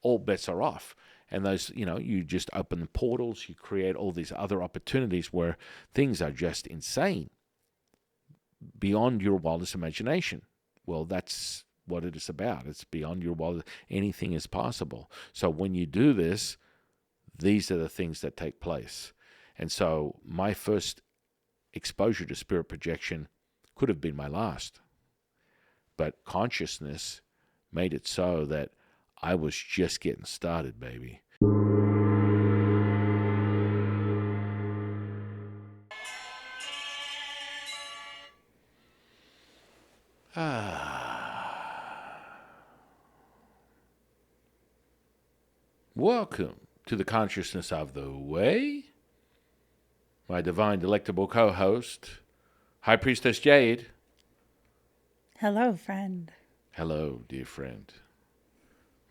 all bets are off. And those, you just open the portals, you create all these other opportunities where things are just insane beyond your wildest imagination. Well, that's what it is about. It's beyond your wildest. Anything is possible. So when you do this, these are the things that take place. And so my first exposure to spirit projection could have been my last. But consciousness made it so that I was just getting started, baby. Welcome to the Consciousness of the Way. My divine, delectable co-host, High Priestess Jade. Hello, friend. Hello, dear friend.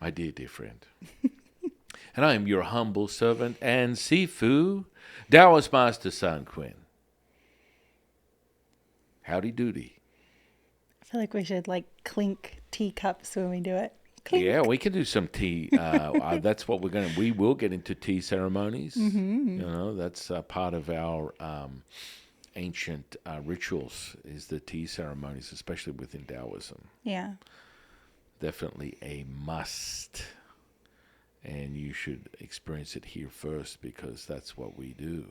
My dear, dear friend. And I am your humble servant and Sifu, Taoist Master San Quinn. Howdy doody. I feel like we should clink teacups when we do it. Clink. Yeah, we can do some tea. That's what we will get into tea ceremonies. Mm-hmm. That's part of our ancient rituals is the tea ceremonies, especially within Taoism. Yeah. Definitely a must. And you should experience it here first because that's what we do.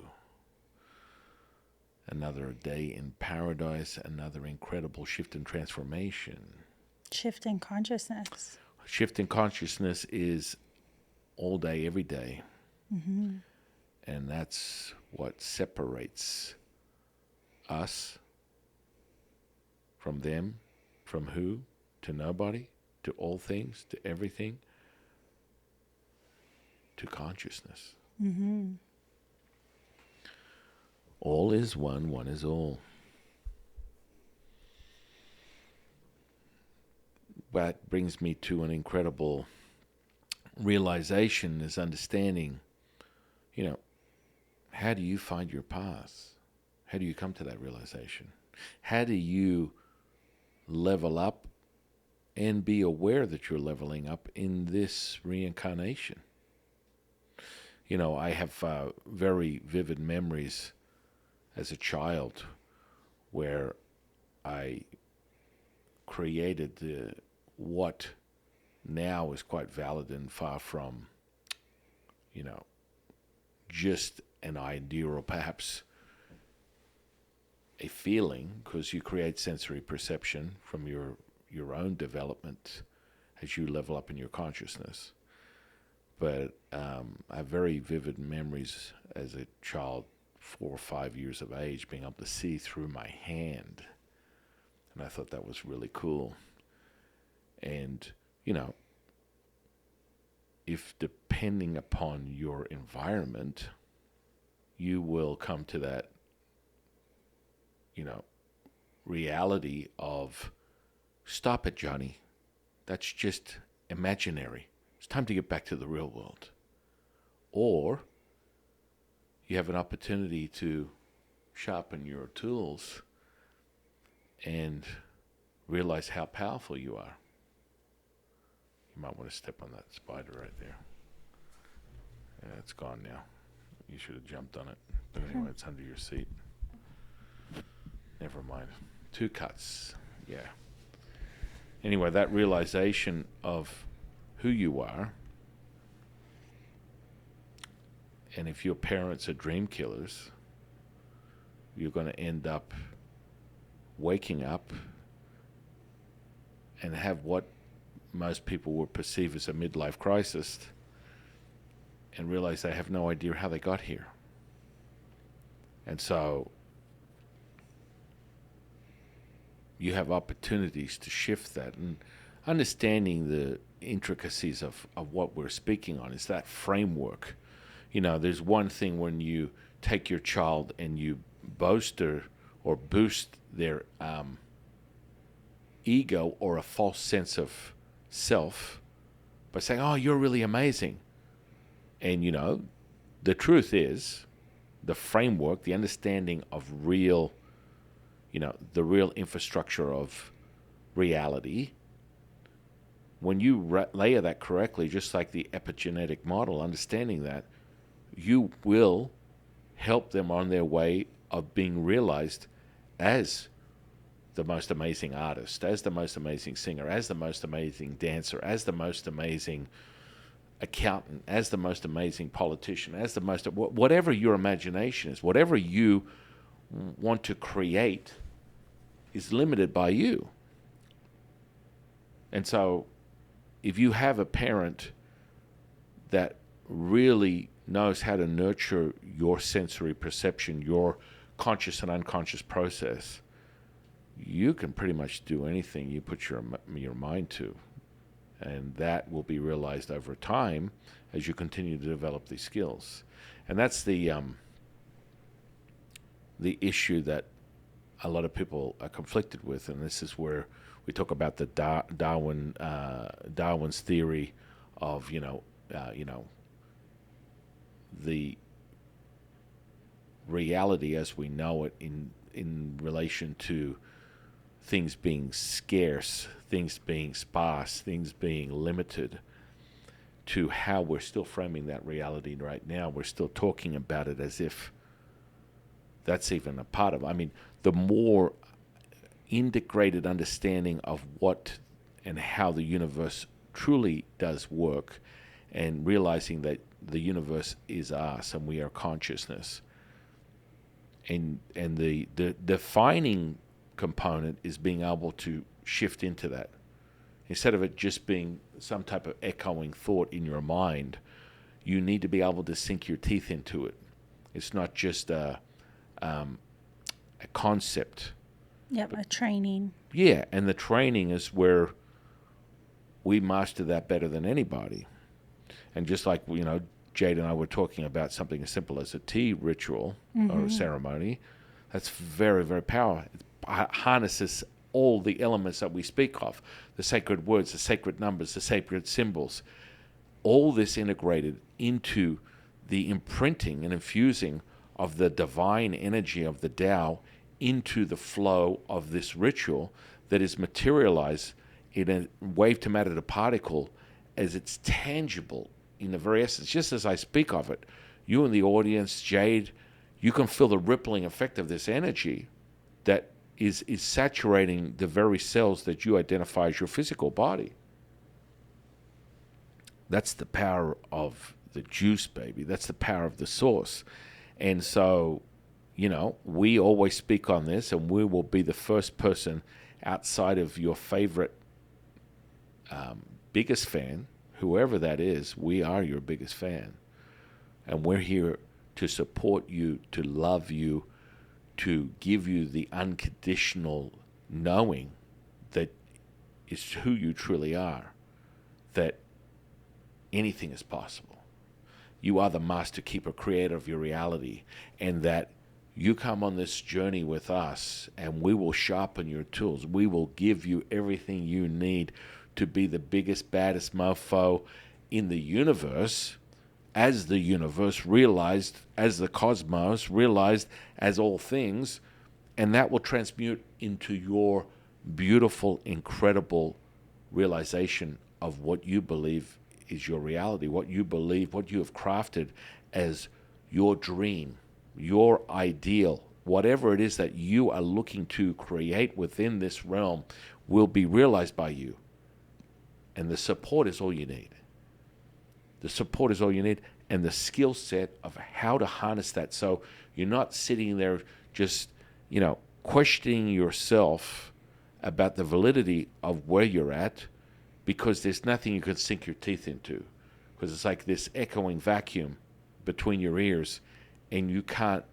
Another day in paradise, another incredible shift and transformation. Shift in consciousness. Shift in consciousness is all day, every day. Mm-hmm. And that's what separates us from them, from who, to nobody, to all things, to everything, to consciousness. Mm-hmm. All is one, one is all. That brings me to an incredible realization, is understanding, how do you find your path? How do you come to that realization? How do you level up and be aware that you're leveling up in this reincarnation? I have very vivid memories as a child where I created what now is quite valid and far from, just an idea or perhaps a feeling, because you create sensory perception from your own development as you level up in your consciousness. But I have very vivid memories as a child, 4 or 5 years of age, being able to see through my hand. And I thought that was really cool. And, if depending upon your environment, you will come to that, reality of, stop it, Johnny. That's just imaginary. It's time to get back to the real world. Or you have an opportunity to sharpen your tools and realize how powerful you are. You might want to step on that spider right there. Yeah, it's gone now. You should have jumped on it. But anyway, it's under your seat. Never mind. 2 cuts. Yeah. Anyway, that realization of who you are, and if your parents are dream killers, you're going to end up waking up and have what most people would perceive as a midlife crisis and realize they have no idea how they got here. And so you have opportunities to shift that, and understanding the intricacies of what we're speaking on is that framework. There's one thing when you take your child and you bolster or boost their ego or a false sense of self by saying, oh, you're really amazing. And, the truth is, the framework, the understanding of real, the real infrastructure of reality when you layer that correctly, just like the epigenetic model, understanding that, you will help them on their way of being realized as the most amazing artist, as the most amazing singer, as the most amazing dancer, as the most amazing accountant, as the most amazing politician, as the most, whatever your imagination is, whatever you want to create is limited by you. And so if you have a parent that really knows how to nurture your sensory perception, your conscious and unconscious process, you can pretty much do anything you put your mind to. And that will be realized over time as you continue to develop these skills. And that's the issue that a lot of people are conflicted with. And this is where we talk about the Darwin's theory of the reality as we know it in relation to things being scarce, things being sparse, things being limited, to how we're still framing that reality right now. We're still talking about it as if that's even a part of it. I mean, the more integrated understanding of what and how the universe truly does work, and realizing that the universe is us and we are consciousness, and the defining component is being able to shift into that. Instead of it just being some type of echoing thought in your mind, you need to be able to sink your teeth into it. It's not just a concept. Yep, a training. Yeah, and the training is where we master that better than anybody. And just like, Jade and I were talking about something as simple as a tea ritual or a ceremony, that's very, very powerful. It harnesses all the elements that we speak of, the sacred words, the sacred numbers, the sacred symbols, all this integrated into the imprinting and infusing of the divine energy of the Tao into the flow of this ritual that is materialized in a wave to matter to particle as it's tangible in the very essence. Just as I speak of it, you and the audience, Jade, you can feel the rippling effect of this energy that is saturating the very cells that you identify as your physical body. That's the power of the juice, baby. That's the power of the source. And so, we always speak on this, and we will be the first person outside of your favorite biggest fan, whoever that is. We are your biggest fan. And we're here to support you, to love you, to give you the unconditional knowing that is who you truly are, that anything is possible. You are the master keeper, creator of your reality, and that you come on this journey with us, and we will sharpen your tools. We will give you everything you need to be the biggest, baddest mofo in the universe, as the universe realized, as the cosmos realized, as all things, and that will transmute into your beautiful, incredible realization of what you believe is your reality, what you believe, what you have crafted as your dream, your ideal, whatever it is that you are looking to create within this realm will be realized by you. And the support is all you need. The support is all you need, and the skill set of how to harness that. So you're not sitting there just, questioning yourself about the validity of where you're at, because there's nothing you can sink your teeth into, because it's like this echoing vacuum between your ears, and you can't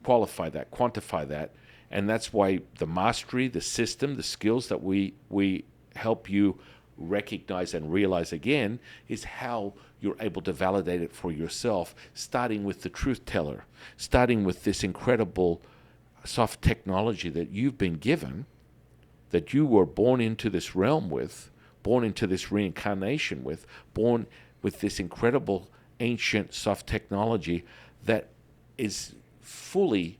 qualify that, quantify that. And that's why the mastery, the system, the skills that we help you recognize and realize again is how you're able to validate it for yourself, starting with the truth teller, starting with this incredible soft technology that you've been given, that you were born into this realm with, born into this reincarnation with, born with this incredible ancient soft technology that is fully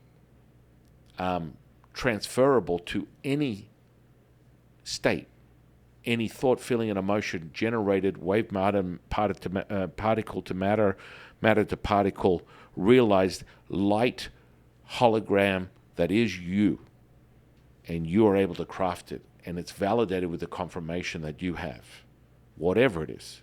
transferable to any state, any thought, feeling, and emotion generated, wave matter, particle to matter, matter to particle, realized light hologram that is you, and you are able to craft it, and it's validated with the confirmation that you have, whatever it is.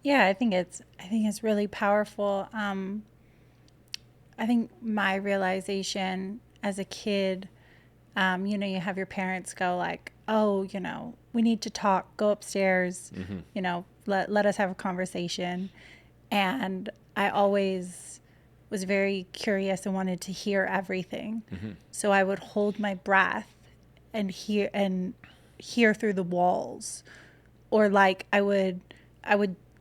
Yeah, I think it's really powerful. I think my realization as a kid, you have your parents go like, "Oh, we need to talk. Go upstairs. Let us have a conversation." And I always was very curious and wanted to hear everything. So I would hold my breath and hear through the walls, or like I would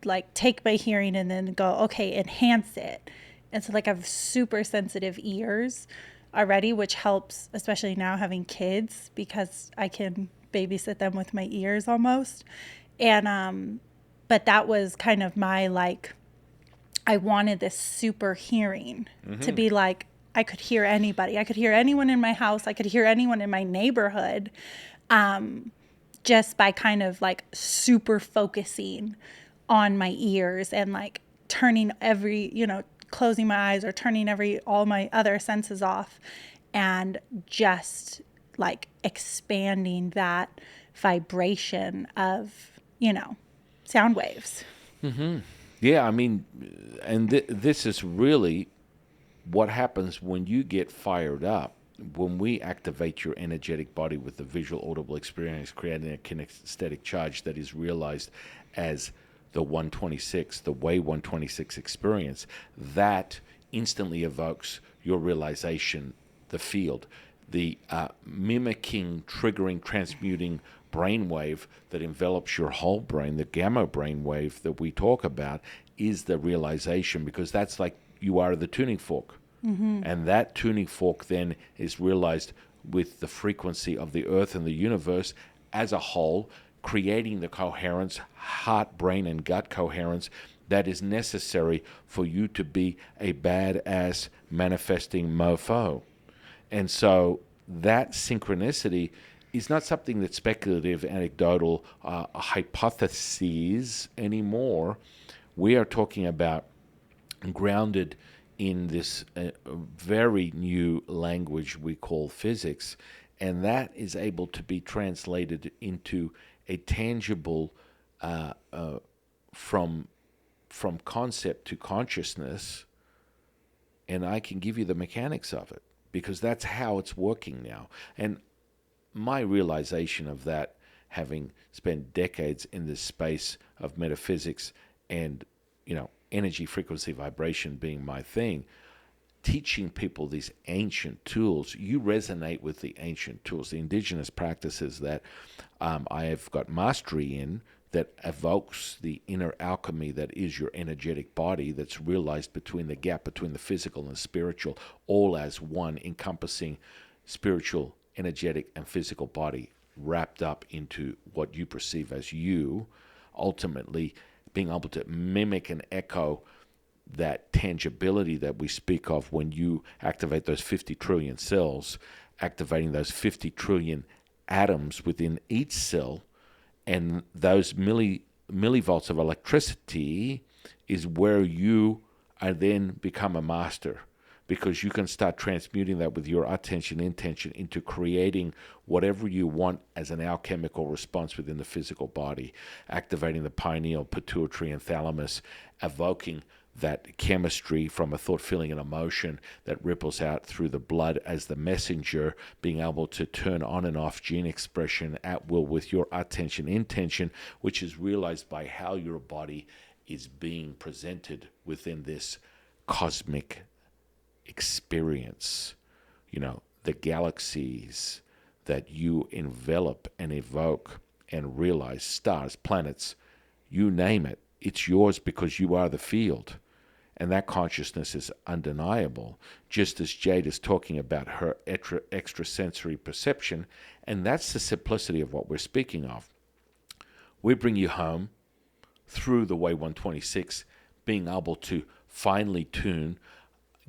like take my hearing and then go, okay, enhance it. And so like I have super sensitive ears already, which helps, especially now having kids, because I can babysit them with my ears almost. And but that was kind of my like, I wanted this super hearing to be like, I could hear anybody. I could hear anyone in my house. I could hear anyone in my neighborhood, just by kind of like super focusing on my ears and like turning closing my eyes or turning all my other senses off, and just like expanding that vibration of, sound waves. Yeah, I mean, and this is really what happens when you get fired up. When we activate your energetic body with the visual audible experience, creating a kinesthetic charge that is realized as the 126, the way 126 experience, that instantly evokes your realization, the field, the mimicking, triggering, transmuting brainwave that envelops your whole brain, the gamma brainwave that we talk about, is the realization, because that's like you are the tuning fork. And that tuning fork then is realized with the frequency of the earth and the universe as a whole, creating the coherence, heart, brain, and gut coherence that is necessary for you to be a badass manifesting mofo. And so that synchronicity is not something that's speculative, anecdotal, hypotheses anymore. We are talking about grounded in this very new language we call physics, and that is able to be translated into a tangible from concept to consciousness, and I can give you the mechanics of it, because that's how it's working now. And my realization of that, having spent decades in this space of metaphysics and energy, frequency, vibration being my thing, teaching people these ancient tools. You resonate with the ancient tools, the indigenous practices that I have got mastery in, that evokes the inner alchemy that is your energetic body, that's realized between the gap between the physical and the spiritual, all as one, encompassing spiritual, energetic, and physical body wrapped up into what you perceive as you, ultimately being able to mimic and echo that tangibility that we speak of when you activate those 50 trillion cells, activating those 50 trillion atoms within each cell, and those millivolts of electricity is where you are then become a master, because you can start transmuting that with your attention, intention, into creating whatever you want as an alchemical response within the physical body, activating the pineal, pituitary, and thalamus, evoking that chemistry from a thought, feeling, and emotion that ripples out through the blood as the messenger, being able to turn on and off gene expression at will with your attention, intention, which is realized by how your body is being presented within this cosmic experience. The galaxies that you envelop and evoke and realize, stars, planets, you name it, it's yours because you are the field. And that consciousness is undeniable, just as Jade is talking about her extrasensory perception. And that's the simplicity of what we're speaking of. We bring you home through the way 126, being able to finely tune,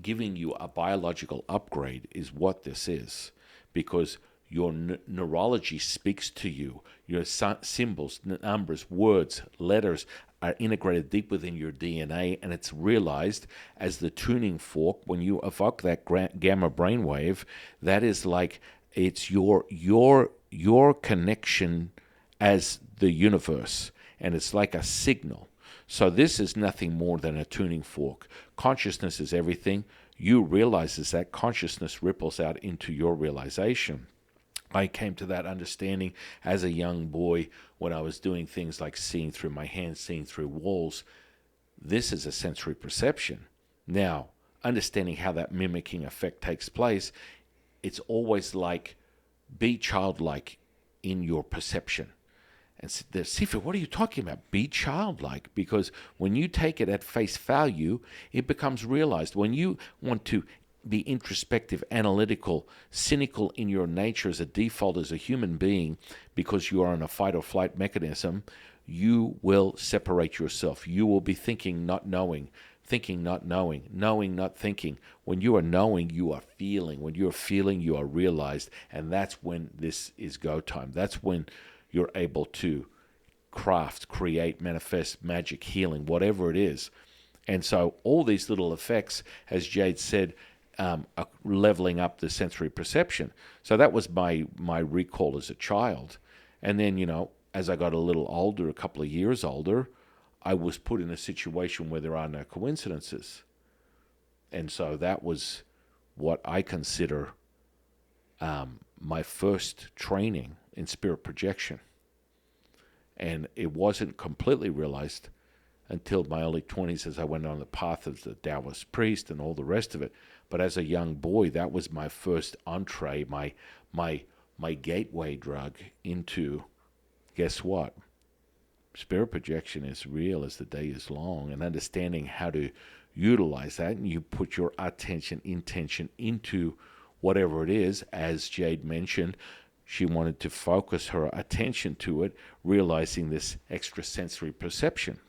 giving you a biological upgrade is what this is, because Your neurology speaks to you. Your symbols, numbers, words, letters are integrated deep within your DNA, and it's realized as the tuning fork. When you evoke that gamma brainwave, that is like it's your connection as the universe, and it's like a signal. So this is nothing more than a tuning fork. Consciousness is everything. You realize as that consciousness ripples out into your realization. I came to that understanding as a young boy when I was doing things like seeing through my hands, seeing through walls. This is a sensory perception. Now, understanding how that mimicking effect takes place, it's always like be childlike in your perception. And Sifu, what are you talking about? Be childlike. Because when you take it at face value, it becomes realized. When you want to be introspective, analytical, cynical in your nature as a default as a human being, because you are in a fight or flight mechanism, you will separate yourself. You will be thinking, not knowing, thinking, not knowing, knowing, not thinking. When you are knowing, you are feeling. When you are feeling, you are realized. And that's when this is go time. That's when you're able to craft, create, manifest, magic, healing, whatever it is. And so all these little effects, as Jade said, are leveling up the sensory perception. So that was my recall as a child. And then, as I got a little older, a couple of years older, I was put in a situation where there are no coincidences. And so that was what I consider my first training in spirit projection. And it wasn't completely realized until my early 20s as I went on the path of the Taoist priest and all the rest of it. But as a young boy, that was my first entree, my gateway drug into, guess what? Spirit projection is real as the day is long, and understanding how to utilize that, and you put your attention, intention into whatever it is. As Jade mentioned, she wanted to focus her attention to it, realizing this extrasensory perception.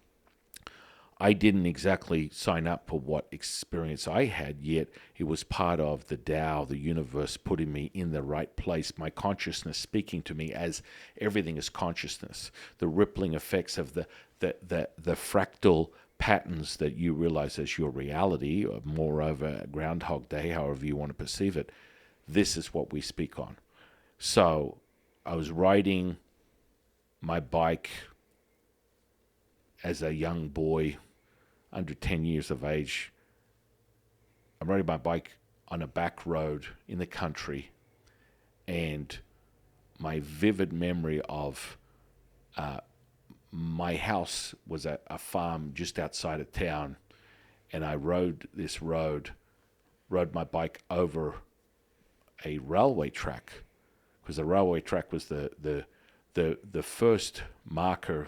I didn't exactly sign up for what experience I had, yet it was part of the Tao, the universe, putting me in the right place, my consciousness speaking to me, as everything is consciousness. The rippling effects of the fractal patterns that you realize as your reality, or moreover, Groundhog Day, however you want to perceive it, this is what we speak on. So I was riding my bike as a young boy, under 10 years of age. I'm riding my bike on a back road in the country, and my vivid memory of my house was a farm just outside of town, and I rode my bike over a railway track, because the railway track was the first marker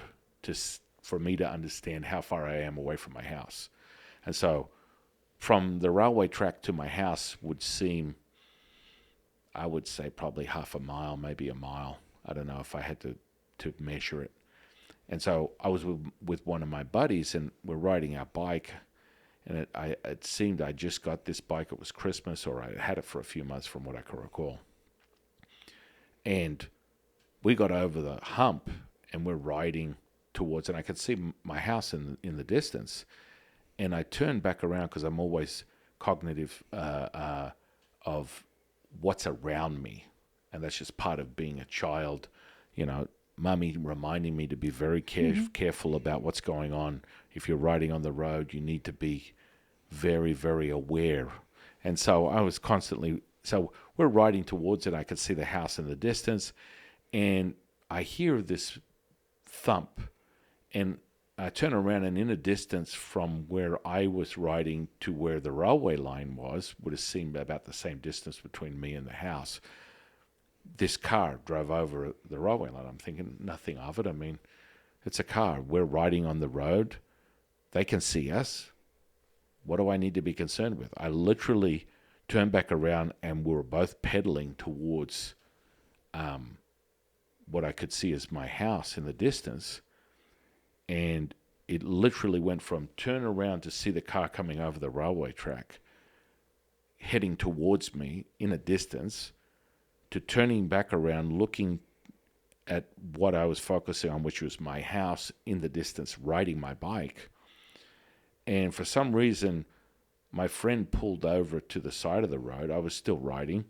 for me to understand how far I am away from my house. And so from the railway track to my house would seem, I would say, probably half a mile, maybe a mile. I don't know if I had to measure it. And so I was with one of my buddies, and we're riding our bike, and it seemed I just got this bike. It was Christmas, or I had it for a few months from what I can recall. And we got over the hump, and we're riding towards, and I could see my house in the distance. And I turned back around, because I'm always cognitive of what's around me, and that's just part of being a child. Mummy reminding me to be very careful about what's going on. If you're riding on the road, you need to be very, very aware. And so I was constantly, so we're riding towards it. I could see the house in the distance, and I hear this thump, and I turn around, and in a distance from where I was riding to where the railway line was, would have seemed about the same distance between me and the house, this car drove over the railway line. I'm thinking nothing of it. I mean, it's a car. We're riding on the road. They can see us. What do I need to be concerned with? I literally turned back around, and we were both pedaling towards what I could see as my house in the distance. And it literally went from turn around to see the car coming over the railway track, heading towards me in a distance, to turning back around, looking at what I was focusing on, which was my house in the distance, riding my bike. And for some reason, my friend pulled over to the side of the road. I was still riding,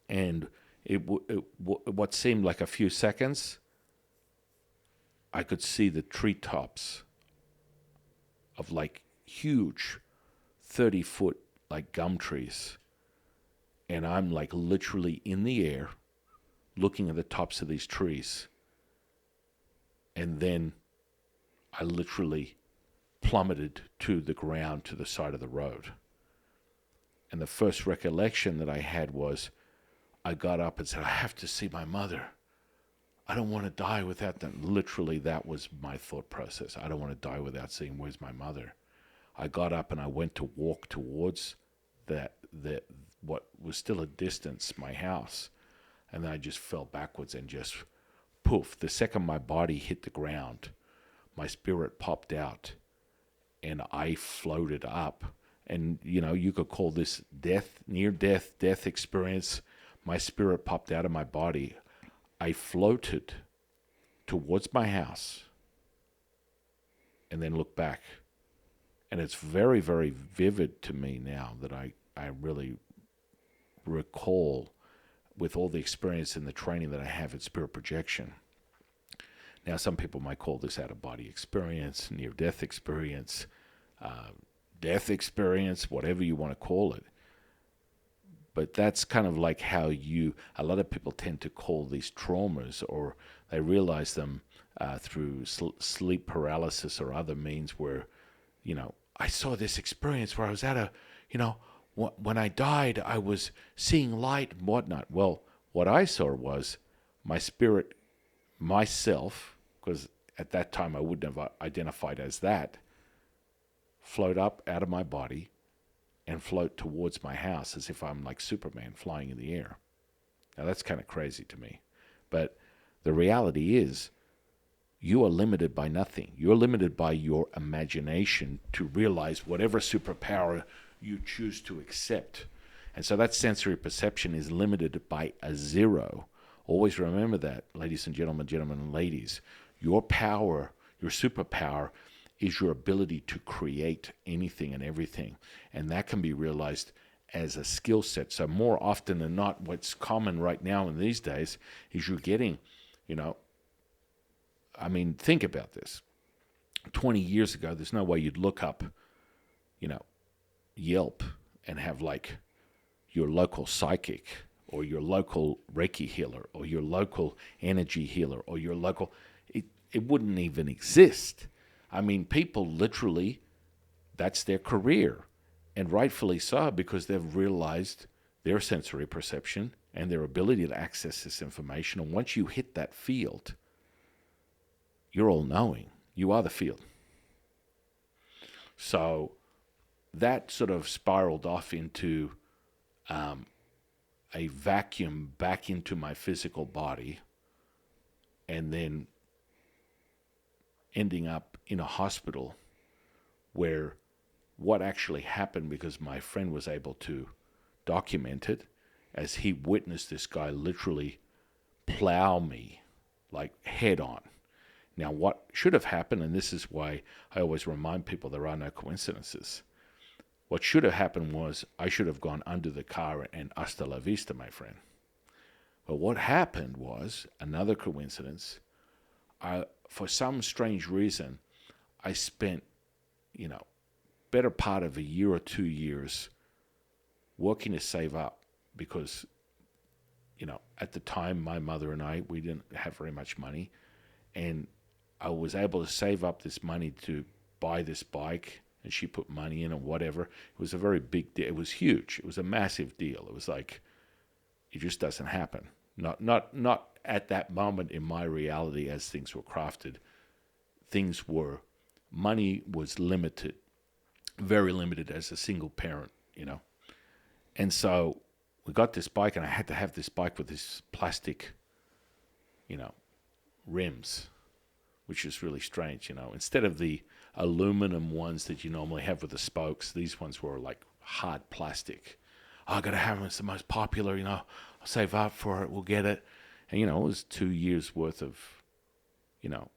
and what seemed like a few seconds, I could see the treetops of like huge 30-foot like gum trees. And I'm like literally in the air looking at the tops of these trees. And then I literally plummeted to the ground to the side of the road. And the first recollection that I had was I got up and said, I have to see my mother. I don't want to die without them. Literally, that was my thought process. I don't want to die without seeing where's my mother. I got up and I went to walk towards that what was still a distance, my house. And then I just fell backwards and just poof. The second my body hit the ground, my spirit popped out and I floated up. And, you could call this death, near-death experience. My spirit popped out of my body. I floated towards my house and then looked back. And it's very, very vivid to me now that I really recall with all the experience and the training that I have in spirit projection. Now, some people might call this out-of-body experience, near-death experience, death experience, whatever you want to call it. But that's kind of like how a lot of people tend to call these traumas, or they realize them through sleep paralysis or other means where, I saw this experience where I was at when I died, I was seeing light and whatnot. Well, what I saw was my spirit, myself, because at that time I wouldn't have identified as that, float up out of my body and float towards my house as if I'm like Superman flying in the air. Now that's kind of crazy to me. But the reality is you are limited by nothing. You're limited by your imagination to realize whatever superpower you choose to accept. And so that sensory perception is limited by a zero. Always remember that, ladies and gentlemen and ladies. Your power, your superpower, is your ability to create anything and everything. And that can be realized as a skill set. So more often than not, what's common right now in these days is you're getting, think about this. 20 years ago, there's no way you'd look up, Yelp and have like your local psychic or your local Reiki healer or your local energy healer or your local... It wouldn't even exist. People literally, that's their career. And rightfully so, because they've realized their sensory perception and their ability to access this information. And once you hit that field, you're all knowing. You are the field. So that sort of spiraled off into a vacuum back into my physical body, and then ending up in a hospital where what actually happened, because my friend was able to document it, as he witnessed this guy literally plow me like head on. Now, what should have happened, and this is why I always remind people there are no coincidences. What should have happened was I should have gone under the car and hasta la vista, my friend. But what happened was, another coincidence, for some strange reason, I spent, better part of a year or 2 years working to save up because, at the time, my mother and I, we didn't have very much money. And I was able to save up this money to buy this bike, and she put money in or whatever. It was a very big deal. It was huge. It was a massive deal. It was like, it just doesn't happen. Not at that moment in my reality as things were crafted. Money was limited, very limited as a single parent, And so we got this bike, and I had to have this bike with this plastic, rims, which is really strange, Instead of the aluminum ones that you normally have with the spokes, these ones were like hard plastic. I got to have it. It's the most popular, I'll save up for it. We'll get it. And, it was 2 years worth of, you know,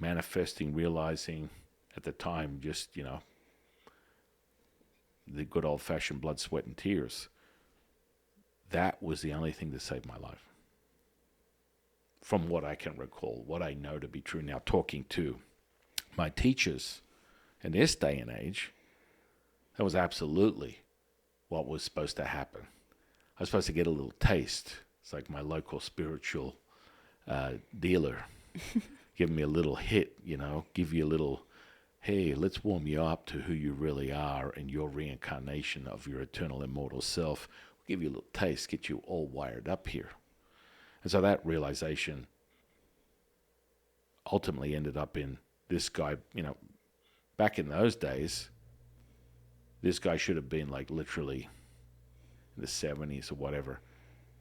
manifesting, realizing at the time, just, the good old fashioned blood, sweat, and tears. That was the only thing that saved my life. From what I can recall, what I know to be true now, talking to my teachers in this day and age, that was absolutely what was supposed to happen. I was supposed to get a little taste. It's like my local spiritual dealer giving me a little hit, give you a little, hey, let's warm you up to who you really are and your reincarnation of your eternal immortal self. We'll give you a little taste, get you all wired up here. And so that realization ultimately ended up in this guy, back in those days, this guy should have been like literally in the 70s or whatever,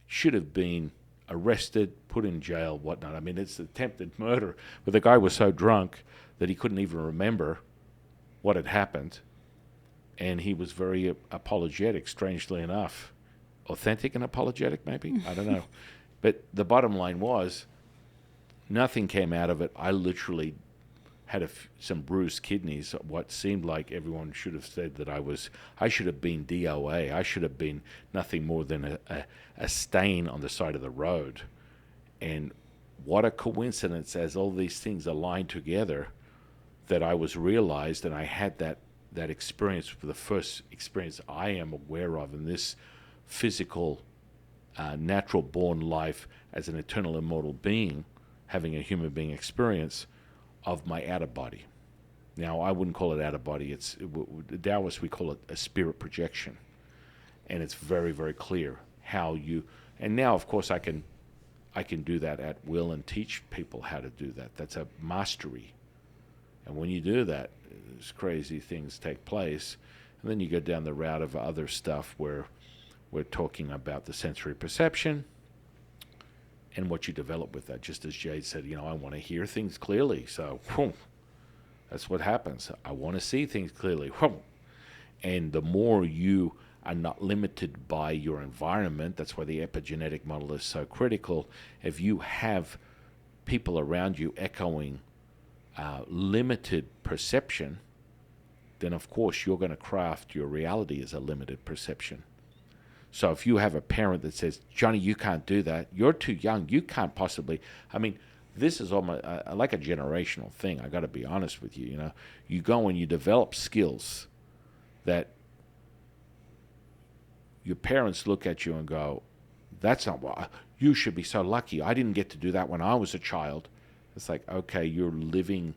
should have been arrested, put in jail, whatnot. I mean, it's attempted murder. But the guy was so drunk that he couldn't even remember what had happened. And he was very apologetic, strangely enough. Authentic and apologetic, maybe? I don't know. But the bottom line was, nothing came out of it. I literally had some bruised kidneys. What seemed like everyone should have said that I should have been DOA. I should have been nothing more than a stain on the side of the road. And what a coincidence, as all these things aligned together, that I was realized, and I had that experience, for the first experience I am aware of in this physical, natural-born life as an eternal immortal being, having a human being experience of my outer body. Now, I wouldn't call it outer body. The Taoists, we call it a spirit projection. And it's very, very clear how you... And now, of course, I can do that at will and teach people how to do that. That's a mastery. And when you do that, crazy things take place. And then you go down the route of other stuff where we're talking about the sensory perception and what you develop with that. Just as Jade said, I want to hear things clearly. So, that's what happens. I want to see things clearly. And the more you are not limited by your environment, that's why the epigenetic model is so critical. If you have people around you echoing limited perception, then of course you're going to craft your reality as a limited perception. So if you have a parent that says, Johnny, you can't do that, you're too young, you can't possibly, this is almost like a generational thing. I got to be honest with you. You go and you develop skills that your parents look at you and go, that's not what, you should be so lucky. I didn't get to do that when I was a child. It's like, okay, you're living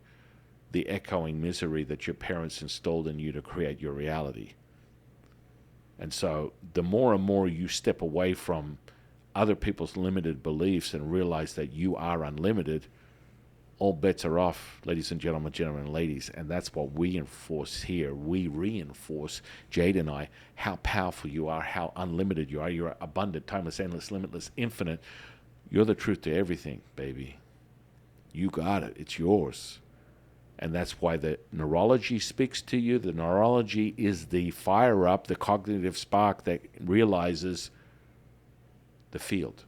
the echoing misery that your parents installed in you to create your reality. And so the more and more you step away from other people's limited beliefs and realize that you are unlimited, all bets are off, ladies and gentlemen and ladies. And that's what we enforce here. We reinforce, Jade and I, how powerful you are, how unlimited you are. You're abundant, timeless, endless, limitless, infinite. You're the truth to everything, baby. You got it. It's yours. And that's why the neurology speaks to you. The neurology is the fire up, the cognitive spark that realizes the field.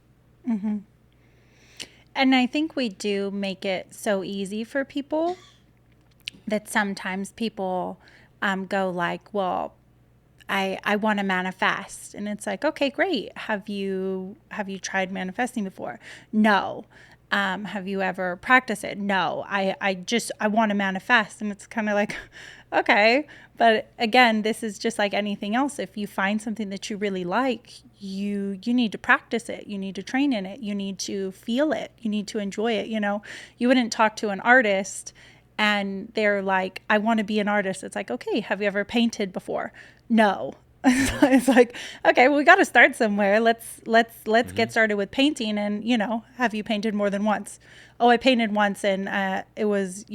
Mm-hmm. And I think we do make it so easy for people that sometimes people go like, well, I want to manifest. And it's like, okay, great. Have you tried manifesting before? No. Have you ever practiced it? No. I want to manifest. And it's kind of like, okay. But again, this is just like anything else. If you find something that you really like, you need to practice it. You need to train in it. You need to feel it. You need to enjoy it. You wouldn't talk to an artist and they're like, I want to be an artist. It's like, okay, have you ever painted before? No. It's like, okay, well, we got to start somewhere. Let's get started with painting. And, have you painted more than once? Oh, I painted once and it was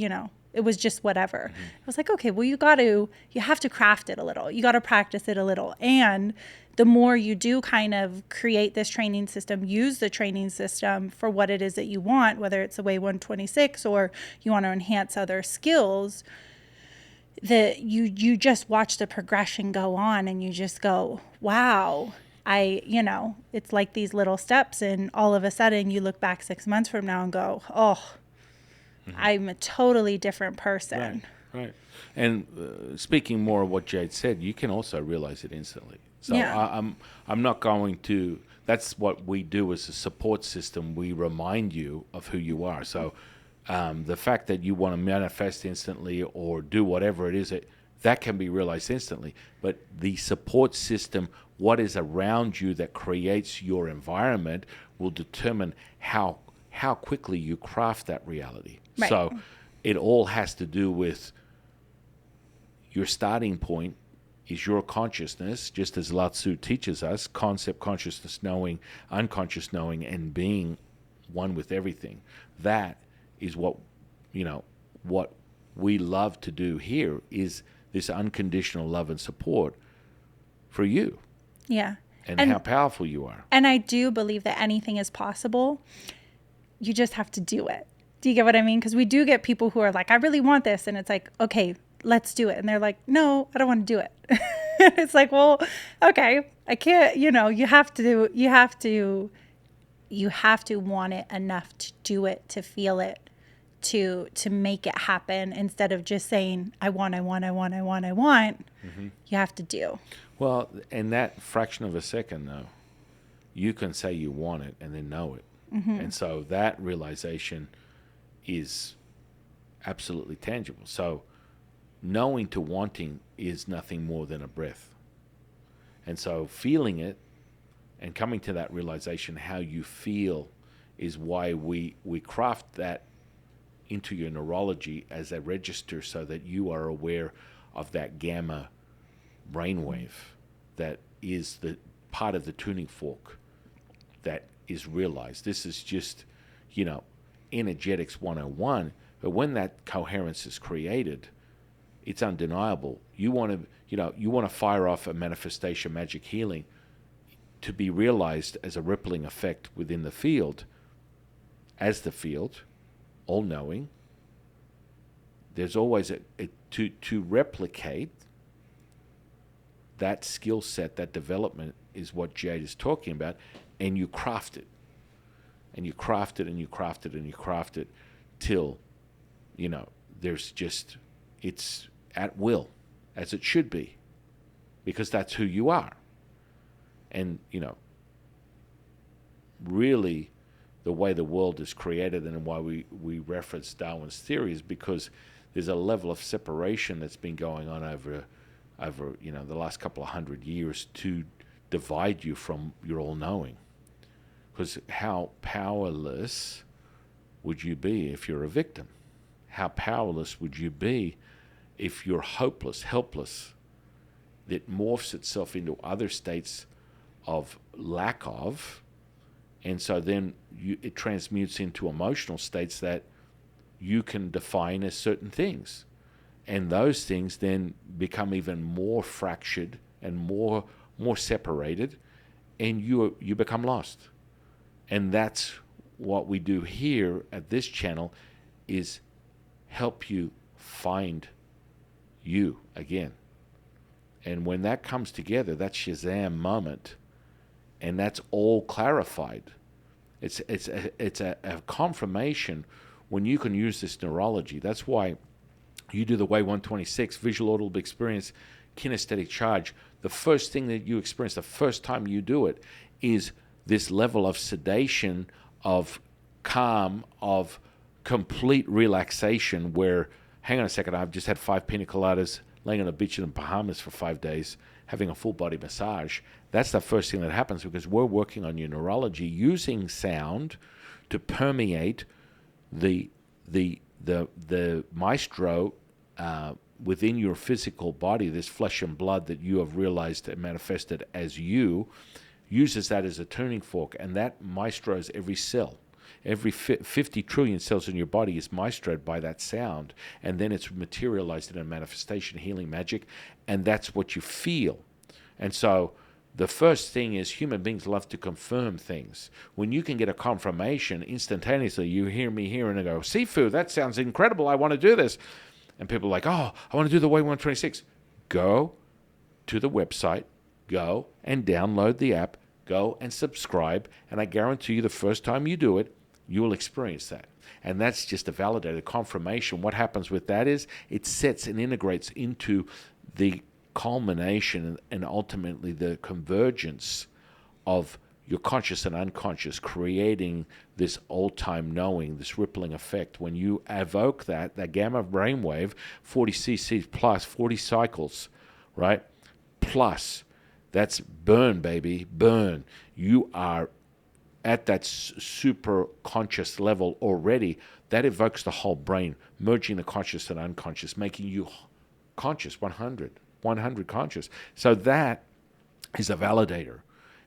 just whatever. I was like, okay, well, you have to craft it a little. You got to practice it a little. And the more you do kind of create this training system, use the training system for what it is that you want, whether it's a way 126 or you want to enhance other skills, you just watch the progression go on, and you just go, wow. It's like these little steps, and all of a sudden you look back 6 months from now and go, oh, I'm a totally different Right, person. right. And speaking more of what Jade said, you can also realize it instantly. So Yeah. I'm not going to. That's what we do as a support system. We remind you of who you are. So the fact that you want to manifest instantly or do whatever it is, that can be realized instantly. But the support system, what is around you that creates your environment, will determine how quickly you craft that reality. Right. So it all has to do with your starting point is your consciousness, just as Lao Tzu teaches us, concept consciousness, knowing, unconscious knowing, and being one with everything. That is what we love to do here is this unconditional love and support for you Yeah. and And how powerful you are. and I do believe that anything is possible. You just have to do it. Do you get what I mean? Because we do get people who are like, I really want this. And it's like, okay, let's do it. And they're like, no, I don't want to do it. It's like, well, okay, I can't, you have to want it enough to do it, to feel it, to make it happen, instead of just saying, I want, I want, I want, I want, I want. You have to do. Well, in that fraction of a second, though, you can say you want it and then know it. And so that realization is absolutely tangible. So knowing to wanting is nothing more than a breath. And so feeling it and coming to that realization, how you feel, is why we craft that into your neurology as a register so that you are aware of that gamma brainwave that is the part of the tuning fork that is realized. This is just, energetics 101. But when that coherence is created, it's undeniable. You want to fire off a manifestation magic healing to be realized as a rippling effect within the field, as the field, all knowing. There's always to replicate that skill set, that development is what Jade is talking about, and you craft it. And you craft it and you craft it and you craft it till, there's just, it's at will, as it should be, because that's who you are. And, really the way the world is created and why we reference Darwin's theory is because there's a level of separation that's been going on over the last couple of 100 years to divide you from your all-knowing. Because how powerless would you be if you're a victim? How powerless would you be if you're hopeless, helpless? That morphs itself into other states of lack of, and so then it transmutes into emotional states that you can define as certain things. And those things then become even more fractured and more separated, and you become lost. And that's what we do here at this channel, is help you find you again. And when that comes together, that Shazam moment, and that's all clarified. It's a confirmation when you can use this neurology. That's why you do the Way 126, visual audible experience, kinesthetic charge. The first thing that you experience, the first time you do it, is this level of sedation, of calm, of complete relaxation where, hang on a second, I've just had 5 pina coladas, laying on a beach in the Bahamas for 5 days, having a full body massage. That's the first thing that happens, because we're working on your neurology using sound to permeate the maestro within your physical body, this flesh and blood that you have realized and manifested as you, uses that as a tuning fork, and that maestros every cell. Every 50 trillion cells in your body is maestroed by that sound, and then it's materialized in a manifestation, healing magic, and that's what you feel. And so the first thing is, human beings love to confirm things. When you can get a confirmation instantaneously, you hear me here and I go, seafood, that sounds incredible, I want to do this. And people are like, oh, I want to do the way 126. Go to the website, go and download the app, go and subscribe, and I guarantee you the first time you do it, you will experience that. And that's just a validated confirmation. What happens with that is it sets and integrates into the culmination and ultimately the convergence of your conscious and unconscious, creating this old-time knowing, this rippling effect. When you evoke that gamma brainwave, 40 cc's plus, 40 cycles, right? Plus, that's burn, baby, burn. You are at that super conscious level already. That evokes the whole brain, merging the conscious and unconscious, making you conscious, 100 conscious. So that is a validator.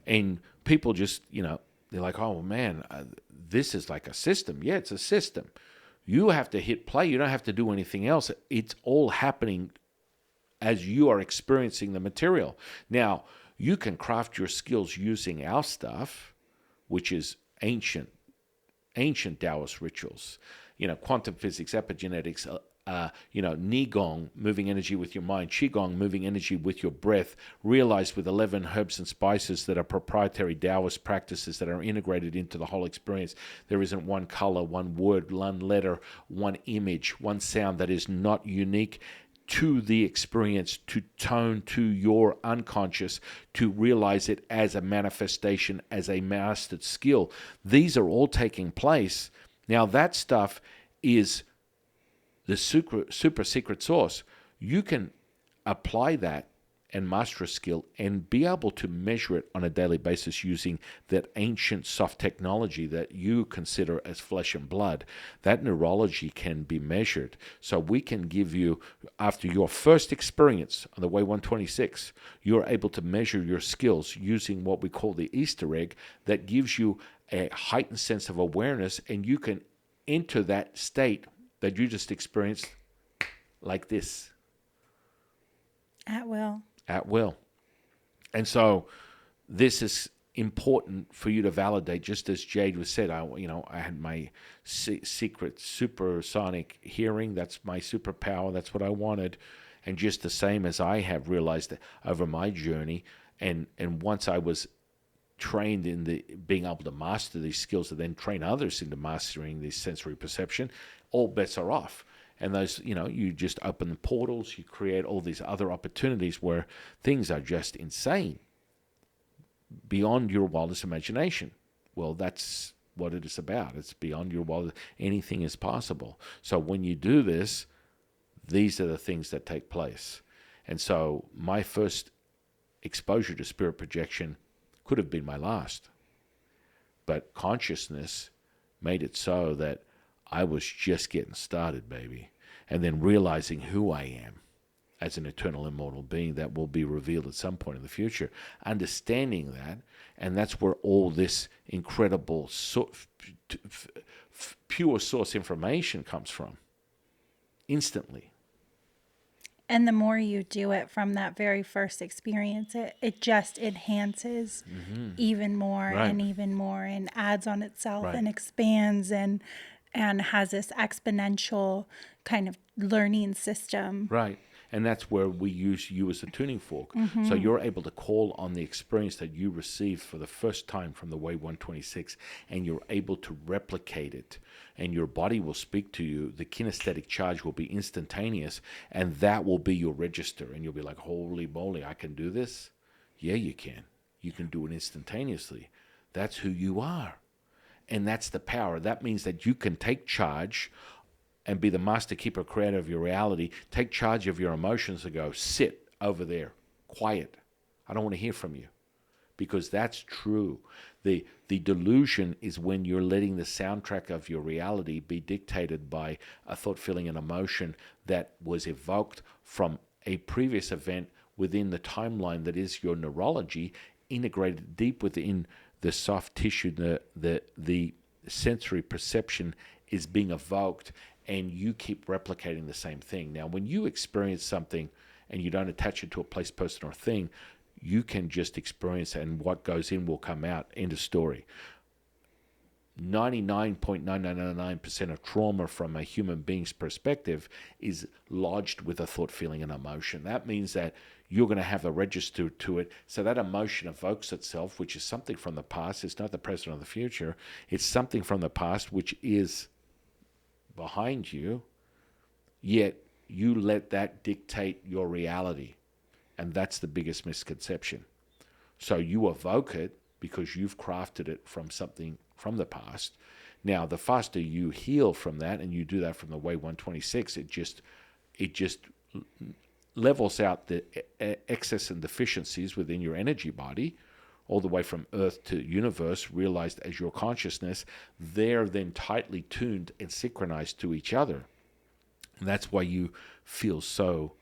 And people just, they're like, oh man, this is like a system. Yeah, it's a system. You have to hit play. You don't have to do anything else. It's all happening as you are experiencing the material. Now, you can craft your skills using our stuff, which is ancient Taoist rituals, quantum physics, epigenetics, Nigong, moving energy with your mind, Qigong, moving energy with your breath, realized with 11 herbs and spices that are proprietary Taoist practices that are integrated into the whole experience. There isn't one color, one word, one letter, one image, one sound that is not unique to the experience, to tone to your unconscious, to realize it as a manifestation, as a mastered skill. These are all taking place. Now that stuff is the super secret sauce. You can apply that and master a skill and be able to measure it on a daily basis using that ancient soft technology that you consider as flesh and blood. That neurology can be measured. So we can give you, after your first experience on the way 126, you're able to measure your skills using what we call the Easter egg that gives you a heightened sense of awareness, and you can enter that state that you just experienced like this. At will. At will. And so this is important for you to validate, just as Jade was said. I had my secret supersonic hearing. That's my superpower. That's what I wanted. And just the same as I have realized over my journey, and once I was trained in the being able to master these skills and then train others into mastering this sensory perception, all bets are off. And those, you just open the portals, you create all these other opportunities where things are just insane, beyond your wildest imagination. Well, that's what it is about. It's beyond your wildest. Anything is possible. So when you do this, these are the things that take place. And so my first exposure to spirit projection could have been my last. But consciousness made it so that I was just getting started, baby. And then realizing who I am as an eternal, immortal being that will be revealed at some point in the future. Understanding that, and that's where all this incredible pure source information comes from. Instantly. And the more you do it from that very first experience, it just enhances even more and even more, and adds on itself and expands and has this exponential kind of learning system. Right. And that's where we use you as a tuning fork. So you're able to call on the experience that you received for the first time from the way 126, and you're able to replicate it. And your body will speak to you. The kinesthetic charge will be instantaneous, and that will be your register. And you'll be like, holy moly, I can do this? Yeah, you can. You can do it instantaneously. That's who you are. And that's the power. That means that you can take charge and be the master keeper creator of your reality. Take charge of your emotions and go, sit over there, quiet. I don't want to hear from you. Because that's true. The delusion is when you're letting the soundtrack of your reality be dictated by a thought, feeling, and emotion that was evoked from a previous event within the timeline that is your neurology, integrated deep within the soft tissue. The sensory perception is being evoked, and you keep replicating the same thing. Now, when you experience something and you don't attach it to a place, person, or thing, you can just experience it, and what goes in will come out. End of story. 99.9999% of trauma from a human being's perspective is lodged with a thought, feeling, and emotion. That means that you're going to have a register to it. So that emotion evokes itself, which is something from the past. It's not the present or the future. It's something from the past, which is behind you, yet you let that dictate your reality. And that's the biggest misconception. So you evoke it because you've crafted it from something from the past. Now, the faster you heal from that, and you do that from the way 126, it just levels out the excess and deficiencies within your energy body, all the way from Earth to universe, realized as your consciousness. They're then tightly tuned and synchronized to each other. And that's why you feel so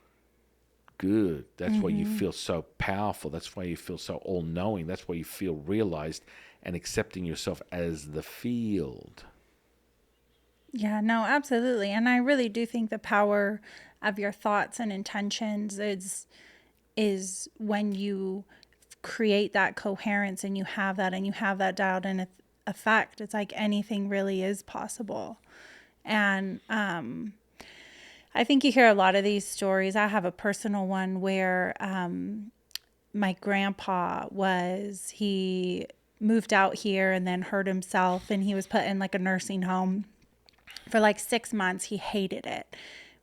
good. That's why you feel so powerful. That's why you feel so all-knowing. That's why you feel realized and accepting yourself as the field. Yeah, no, absolutely. And I really do think the power of your thoughts and intentions is when you create that coherence and you have that dialed in effect. It's like anything really is possible. And I think you hear a lot of these stories. I have a personal one where my grandpa he moved out here and then hurt himself, and he was put in like a nursing home for like 6 months. He hated it.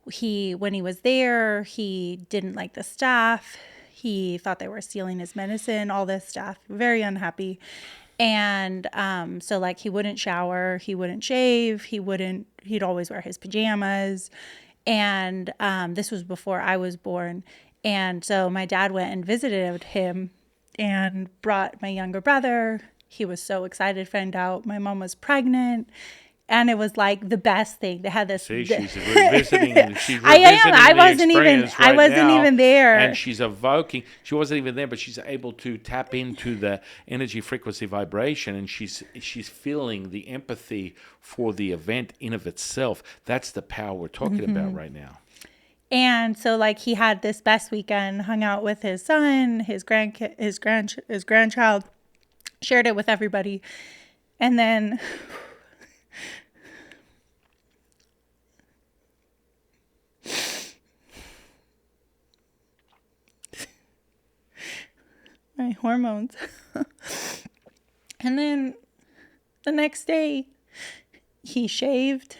When he was there, he didn't like the staff. He thought they were stealing his medicine, all this stuff. Very unhappy. And so like he wouldn't shower, he wouldn't shave, he'd always wear his pajamas. And this was before I was born. And so my dad went and visited him and brought my younger brother. He was so excited to find out my mom was pregnant. And it was like the best thing. They had this. See, she's revisiting. She's revisiting I am. I wasn't even. right I wasn't now, even there. and she's evoking. She wasn't even there, but she's able to tap into the energy, frequency, vibration, and she's feeling the empathy for the event in of itself. That's the power we're talking about right now. And so, like, he had this best weekend, hung out with his son, his grandchild, shared it with everybody, and then. My hormones. And then the next day, he shaved,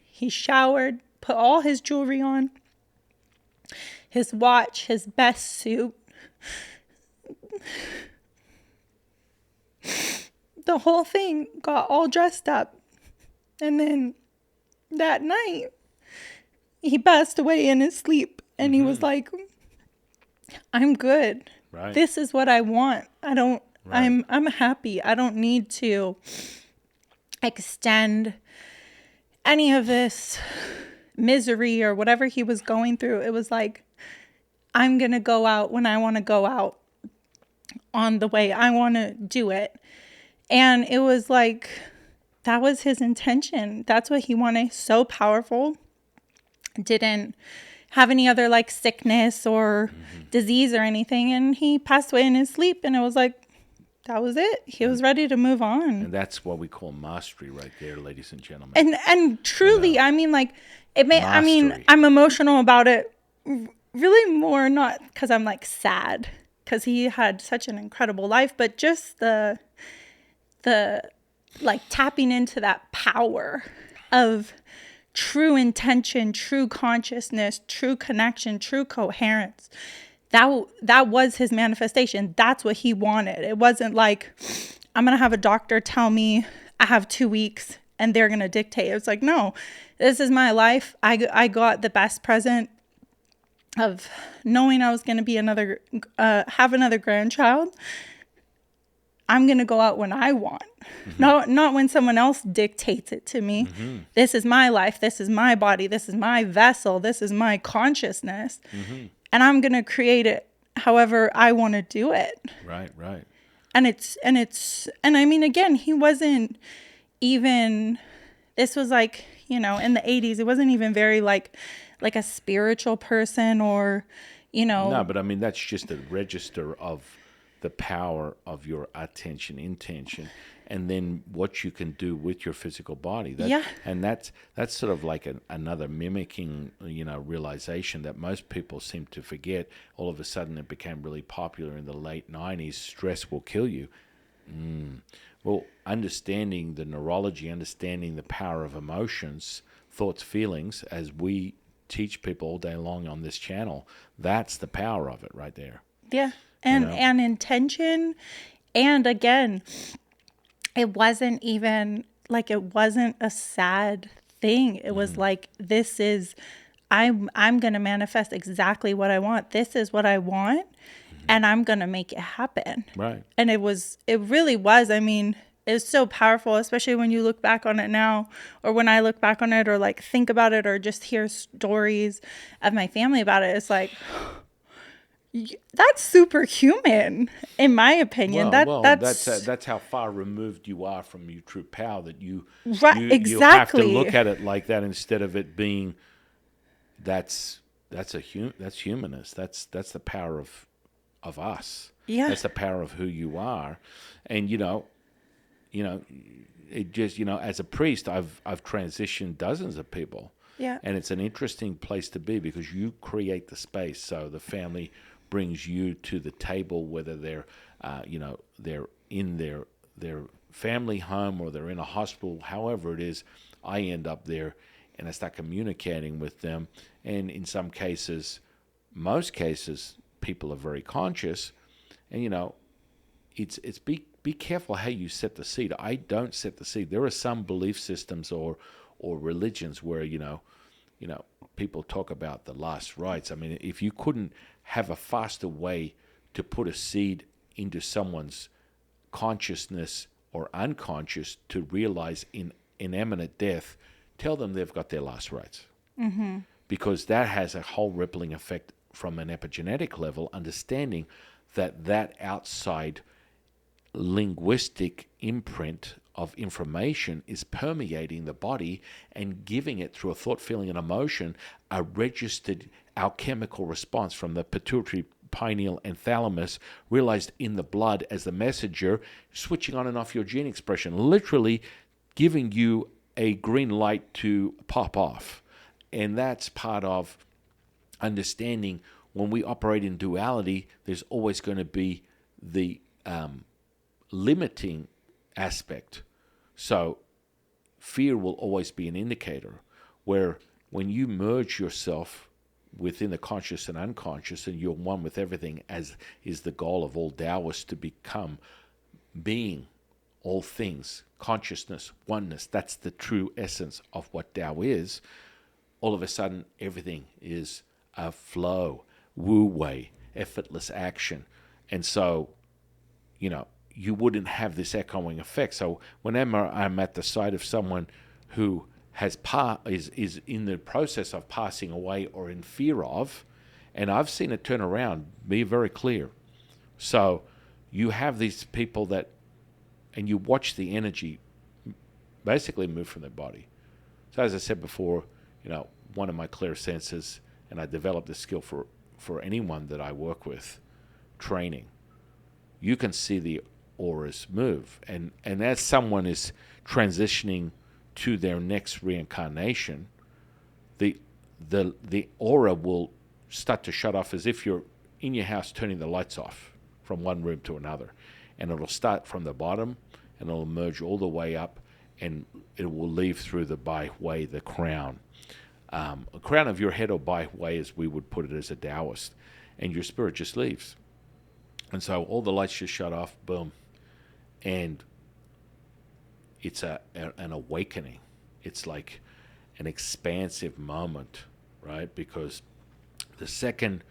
he showered, put all his jewelry on, his watch, his best suit. The whole thing, got all dressed up. And then that night, he passed away in his sleep. And he was like, I'm good. Right. This is what I want. Right. I'm happy. I don't need to extend any of this misery or whatever he was going through. It was like, I'm going to go out when I want to go out on the way I want to do it. And it was like, that was his intention. That's what he wanted. So powerful. Didn't have any other like sickness or disease or anything. And he passed away in his sleep. And it was like, that was it. He was ready to move on. And that's what we call mastery right there, ladies and gentlemen. And truly, I mean, like, Mastery. I'm emotional about it really more, not because I'm like sad because he had such an incredible life, but just the like tapping into that power of true intention, true consciousness, true connection, true coherence. That was his manifestation. That's what he wanted. It wasn't like, I'm going to have a doctor tell me I have 2 weeks and they're going to dictate. It was like, no, this is my life. I got the best present of knowing I was going to be have another grandchild. I'm going to go out when I want, not when someone else dictates it to me. This is my life. This is my body. This is my vessel. This is my consciousness. And I'm going to create it however I want to do it. Right. And I mean, again, he wasn't even, this was like, in the 80s, it wasn't even very like a spiritual person or, No, but I mean, that's just a register of the power of your attention, intention. and then what you can do with your physical body. Yeah. And that's sort of like another mimicking, realization that most people seem to forget. All of a sudden, it became really popular in the late 90s. Stress will kill you. Well, understanding the neurology, understanding the power of emotions, thoughts, feelings, as we teach people all day long on this channel, that's the power of it right there. Yeah. And intention. And again, it wasn't even like, it wasn't a sad thing. It was like, this is, I'm going to manifest exactly what I want. This is what I want, and I'm going to make it happen. Right. And it really was. I mean, it's so powerful, especially when you look back on it now, or when I look back on it, or like think about it, or just hear stories of my family about it. It's like, that's superhuman, in my opinion. That's how far removed you are from your true power, that you exactly. you have to look at it like that, instead of it being that's humanist. That's the power of us. Yeah. That's the power of who you are. And it just, as a priest, I've transitioned dozens of people. Yeah. And it's an interesting place to be, because you create the space. So the family brings you to the table, whether they're they're in their family home or they're in a hospital, however it is. I end up there and I start communicating with them. And in some cases, most cases, people are very conscious. And it's be careful how you set the seed. I don't set the seed. There are some belief systems or religions where people talk about the last rites. I mean, if you couldn't have a faster way to put a seed into someone's consciousness or unconscious to realize in imminent death, tell them they've got their last rites. Because that has a whole rippling effect from an epigenetic level, understanding that outside linguistic imprint of information is permeating the body and giving it, through a thought, feeling, and emotion, a registered alchemical response from the pituitary, pineal, and thalamus, realized in the blood as the messenger, switching on and off your gene expression, literally giving you a green light to pop off. And that's part of understanding, when we operate in duality, there's always going to be the limiting aspect. So fear will always be an indicator, where when you merge yourself within the conscious and unconscious, and you're one with everything, as is the goal of all Taoists, to become being, all things, consciousness, oneness. That's the true essence of what Tao is. All of a sudden, everything is a flow, wu wei, effortless action. And so, you wouldn't have this echoing effect. So whenever I'm at the side of someone who is in the process of passing away or in fear of, and I've seen it turn around, be very clear. So you have these people and you watch the energy basically move from their body. So as I said before, one of my clear senses, and I developed this skill for anyone that I work with, training. You can see the auras move, and as someone is transitioning to their next reincarnation, the aura will start to shut off, as if you're in your house turning the lights off from one room to another, and it'll start from the bottom and it'll merge all the way up, and it will leave through the Bai Hui, the crown. A crown of your head, or Bai Hui as we would put it as a Taoist, and your spirit just leaves. And so all the lights just shut off, boom. And it's an awakening. It's like an expansive moment, right? Because the second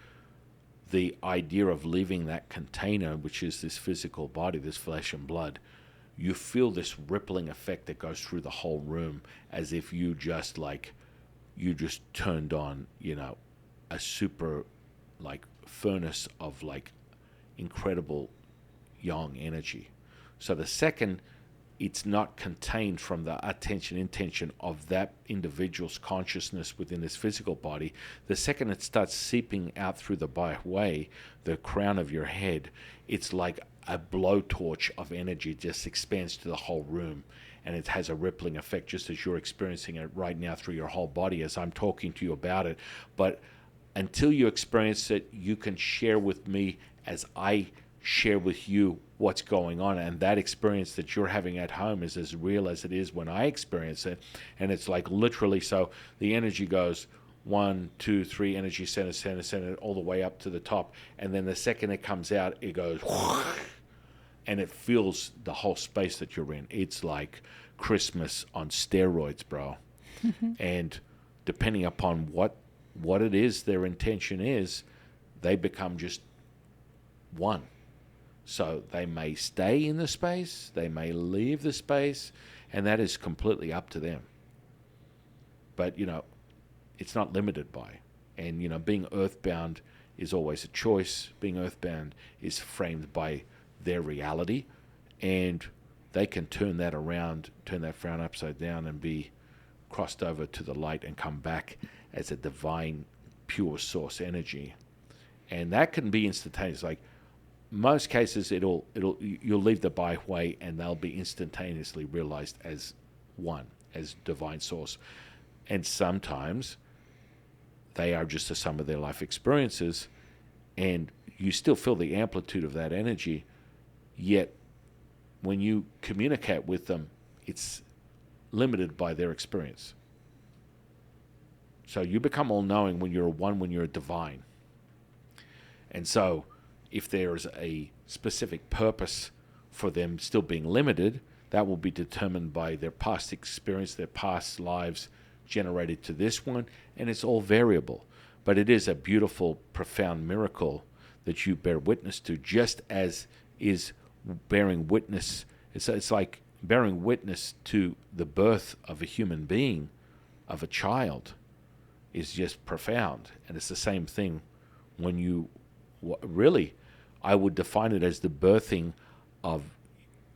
the idea of leaving that container, which is this physical body, this flesh and blood, you feel this rippling effect that goes through the whole room, as if you just turned on, a super furnace of incredible yang energy. So the second it's not contained from the intention of that individual's consciousness within this physical body, the second it starts seeping out through the Bai Hui, the crown of your head, it's like a blowtorch of energy just expands to the whole room, and it has a rippling effect just as you're experiencing it right now through your whole body as I'm talking to you about it. But until you experience it, you can share with me as I share with you what's going on, and that experience that you're having at home is as real as it is when I experience it. And it's like literally, so the energy goes 1, 2, 3, energy center, center, center, all the way up to the top, and then the second it comes out, it goes and it fills the whole space that you're in. It's like Christmas on steroids, bro. And depending upon what it is their intention is, they become just one. So they may stay in the space, they may leave the space, and that is completely up to them. But, it's not limited by. And, being earthbound is always a choice. Being earthbound is framed by their reality, and they can turn that around, turn that frown upside down, and be crossed over to the light and come back as a divine, pure source energy. And that can be instantaneous. Like, most cases, you'll leave the byway and they'll be instantaneously realized as one, as divine source. And sometimes they are just the sum of their life experiences, and you still feel the amplitude of that energy, yet when you communicate with them, it's limited by their experience. So you become all-knowing when you're one, when you're divine. And so if there's a specific purpose for them still being limited, that will be determined by their past experience, their past lives generated to this one, and it's all variable. But it is a beautiful, profound miracle that you bear witness to, just as is bearing witness. It's like bearing witness to the birth of a human being, of a child, is just profound. And it's the same thing when you really, I would define it as the birthing of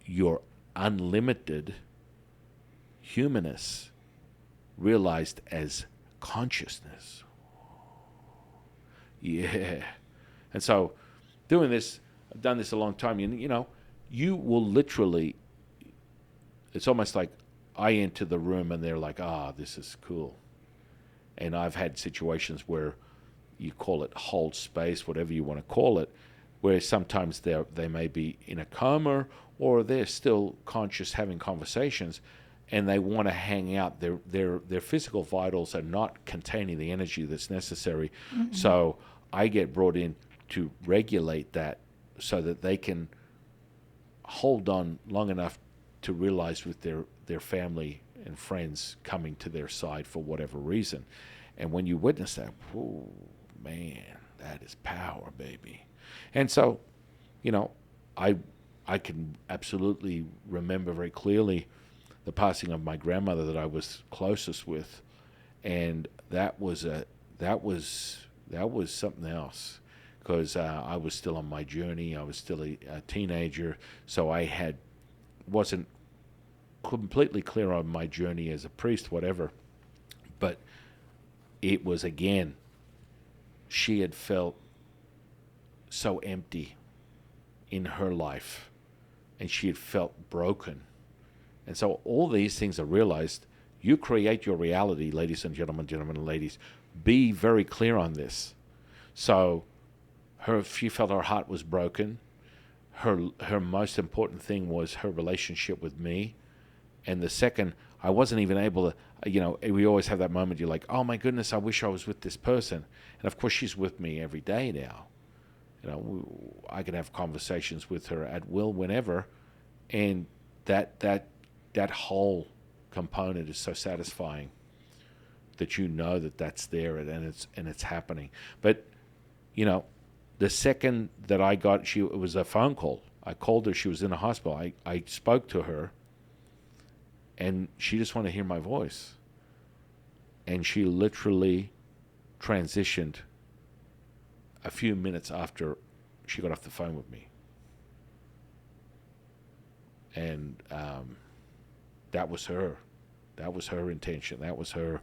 your unlimited humanness realized as consciousness. Yeah. And so doing this, I've done this a long time, you will literally, it's almost like I enter the room and they're like, this is cool. And I've had situations where you call it hold space, whatever you want to call it, where sometimes they may be in a coma or they're still conscious having conversations, and they want to hang out. Their physical vitals are not containing the energy that's necessary. Mm-hmm. So I get brought in to regulate that so that they can hold on long enough to realize with their family and friends coming to their side for whatever reason. And when you witness that, oh man, that is power, baby. And so, I can absolutely remember very clearly the passing of my grandmother that I was closest with, and that was something else, because I was still on my journey. I was still a teenager, so I wasn't completely clear on my journey as a priest, whatever. But it was, again, she had felt so empty in her life, and she had felt broken. And so all these things are realized. You create your reality, ladies and gentlemen and ladies. Be very clear on this. So she felt her heart was broken. Her most important thing was her relationship with me. And the second, I wasn't even able to, we always have that moment, you're like, oh my goodness, I wish I was with this person. And of course she's with me every day now. I can have conversations with her at will whenever. And that whole component is so satisfying that that's there and it's happening. But the second that I got, it was a phone call. I called her. She was in a hospital. I spoke to her, and she just wanted to hear my voice. And she literally transitioned a few minutes after she got off the phone with me. And that was her. That was her intention. That was her.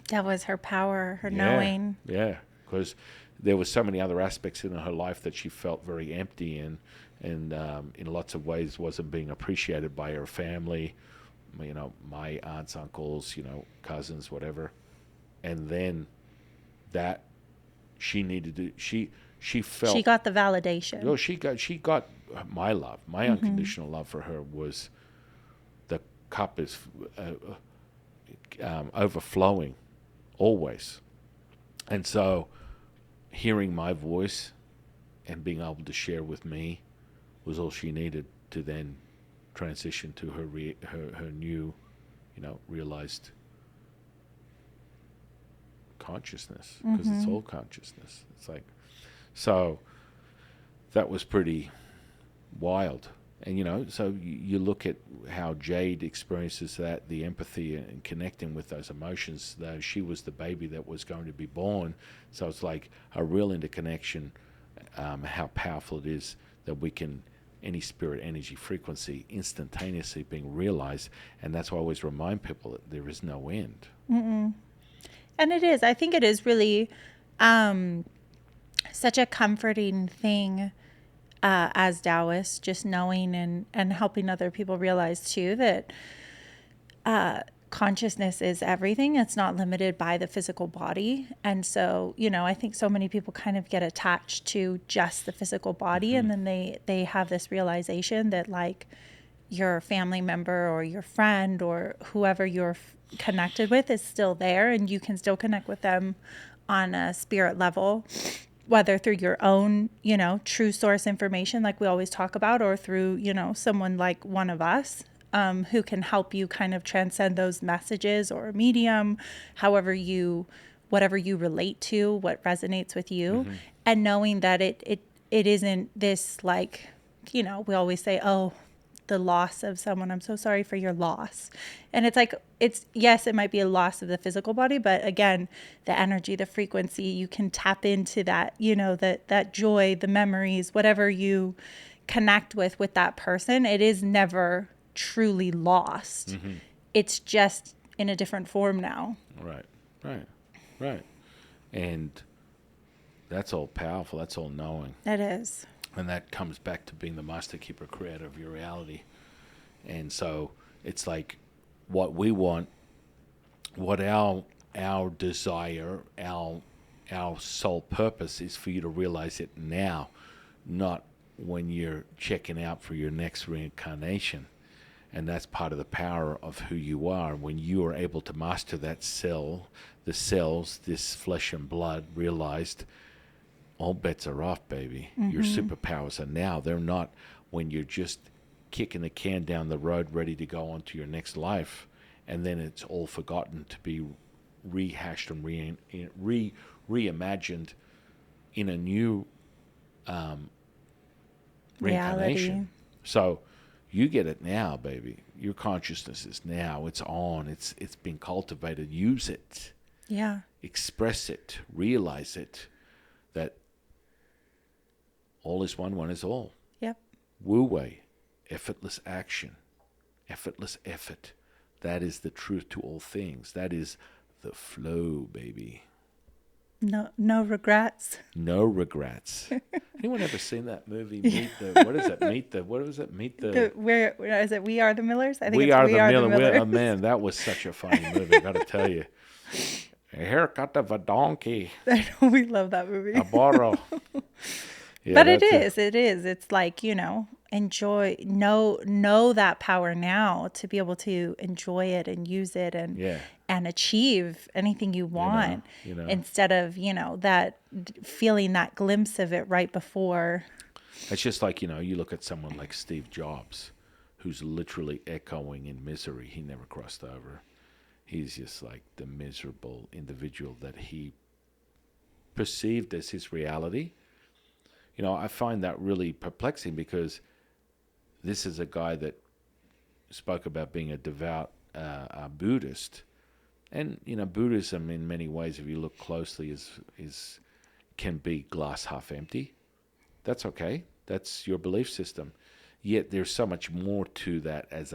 That was her power, her knowing. Yeah, because there were so many other aspects in her life that she felt very empty and in lots of ways wasn't being appreciated by her family, my aunts, uncles, cousins, whatever. And then that she needed to, she felt, She got the validation. oh, she got my love, my unconditional love for her was, the cup is overflowing always. And so hearing my voice and being able to share with me was all she needed to then transition to her new, realized consciousness, because it's all consciousness. It's like, so that was pretty wild. And so you look at how Jade experiences that, the empathy and connecting with those emotions, though she was the baby that was going to be born. So it's like a real interconnection, how powerful it is that we can, any spirit, energy, frequency, instantaneously being realized. And that's why I always remind people that there is no end. And it is. I think it is really such a comforting thing as Taoists, just knowing and helping other people realize too that consciousness is everything. It's not limited by the physical body. And so, I think so many people kind of get attached to just the physical body, and then they have this realization that like your family member or your friend or whoever you're connected with is still there, and you can still connect with them on a spirit level, whether through your own, true source information, like we always talk about, or through, someone like one of us, who can help you kind of transcend those messages, or a medium, whatever you relate to, what resonates with you. And knowing that it isn't this like, we always say, oh, the loss of someone, I'm so sorry for your loss. And it's like, yes, it might be a loss of the physical body, but again, the energy, the frequency, you can tap into that, that joy, the memories, whatever you connect with that person, it is never truly lost. It's just in a different form now. Right. And that's all powerful. That's all knowing. It is. And that comes back to being the master keeper, creator of your reality. And so it's like what we want, what our desire, our sole purpose is for you to realize it now, not when you're checking out for your next reincarnation. And that's part of the power of who you are. When you are able to master that the cells, this flesh and blood, realized all bets are off, baby. Your superpowers are now. They're not when you're just kicking the can down the road ready to go on to your next life, and then it's all forgotten to be rehashed and reimagined in a new reincarnation. So you get it now, baby. Your consciousness is now. It's on. It's been cultivated. Use it. Yeah. Express it. Realize it. That all is one, one is all. Yep. Wu Wei, effortless action, effortless effort. That is the truth to all things. That is the flow, baby. No regrets. No regrets. Anyone ever seen that movie? Meet the. Where is it? We Are the Millers. I think We it's Are We the Are the Millers. Millers. Oh, man, that was such a funny movie. I got to tell you. A haircut of a donkey. I know, we love that movie. A borrow. Yeah, but it is. It's like, enjoy, know that power now to be able to enjoy it and use it and achieve anything you want, instead of, that feeling that glimpse of it right before. It's just like, you look at someone like Steve Jobs, who's literally echoing in misery. He never crossed over. He's just like the miserable individual that he perceived as his reality. I find that really perplexing, because this is a guy that spoke about being a devout Buddhist. And, Buddhism in many ways, if you look closely, is can be glass half empty. That's okay. That's your belief system. Yet there's so much more to that as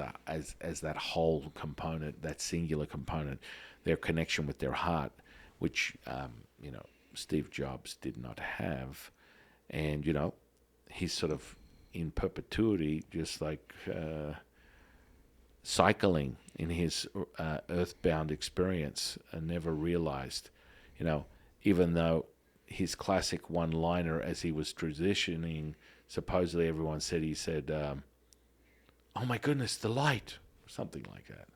that whole component, that singular component, their connection with their heart, which, Steve Jobs did not have. And, he's sort of in perpetuity, just like cycling in his earthbound experience and never realized, even though his classic one-liner as he was transitioning, supposedly everyone said, he said, oh my goodness, the light, or something like that.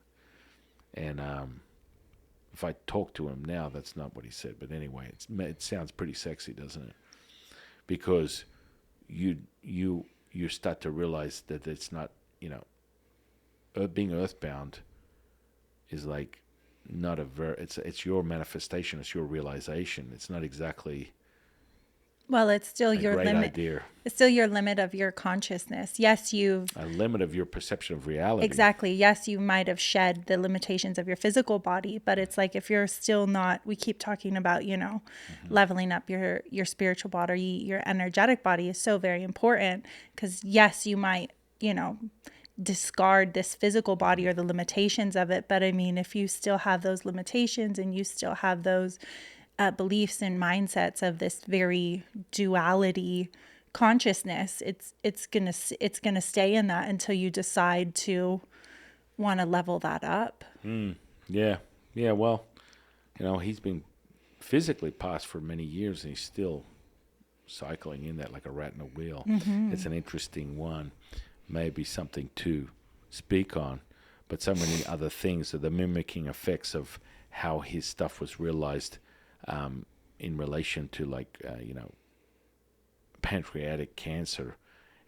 And if I talk to him now, that's not what he said. But anyway, it sounds pretty sexy, doesn't it? Because you start to realize that it's not, being earthbound is like not it's your manifestation, it's your realization. It's not exactly Well, it's still a your great limit. idea. It's still your limit of your consciousness. Yes, A limit of your perception of reality. exactly. Yes, you might have shed the limitations of your physical body, but it's like if you're still not, we keep talking about, leveling up your spiritual body, your energetic body is so very important because yes, you might, discard this physical body or the limitations of it. But I mean, if you still have those limitations and you still have those beliefs and mindsets of this very duality consciousness, it's gonna stay in that until you decide to want to level that up. Yeah. Well, he's been physically past for many years, and he's still cycling in that like a rat in a wheel. It's an interesting one. Maybe something to speak on, but so many other things are the mimicking effects of how his stuff was realized in relation to pancreatic cancer,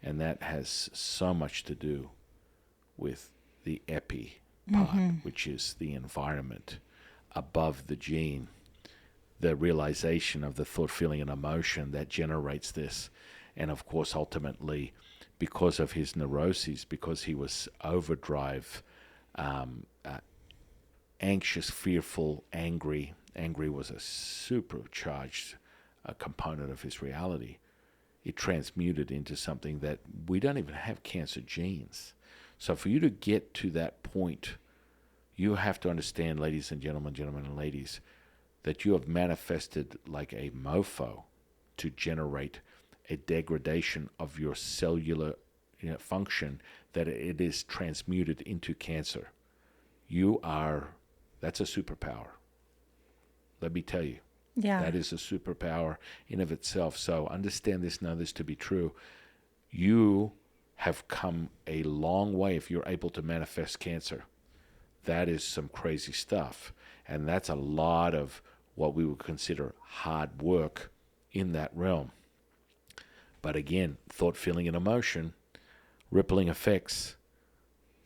and that has so much to do with the epi part, which is the environment above the gene, the realization of the thought, feeling, and emotion that generates this. And of course, ultimately, because of his neuroses, because he was overdrive, anxious, fearful, angry. Angry was a supercharged component of his reality. It transmuted into something that we don't even have cancer genes. So for you to get to that point, you have to understand, ladies and gentlemen and ladies, that you have manifested like a mofo to generate a degradation of your cellular function, that it is transmuted into cancer. That's a superpower. Let me tell you. Yeah. That is a superpower in of itself. So understand this, know this to be true. You have come a long way if you're able to manifest cancer. That is some crazy stuff. And that's a lot of what we would consider hard work in that realm. But again, thought, feeling, and emotion, rippling effects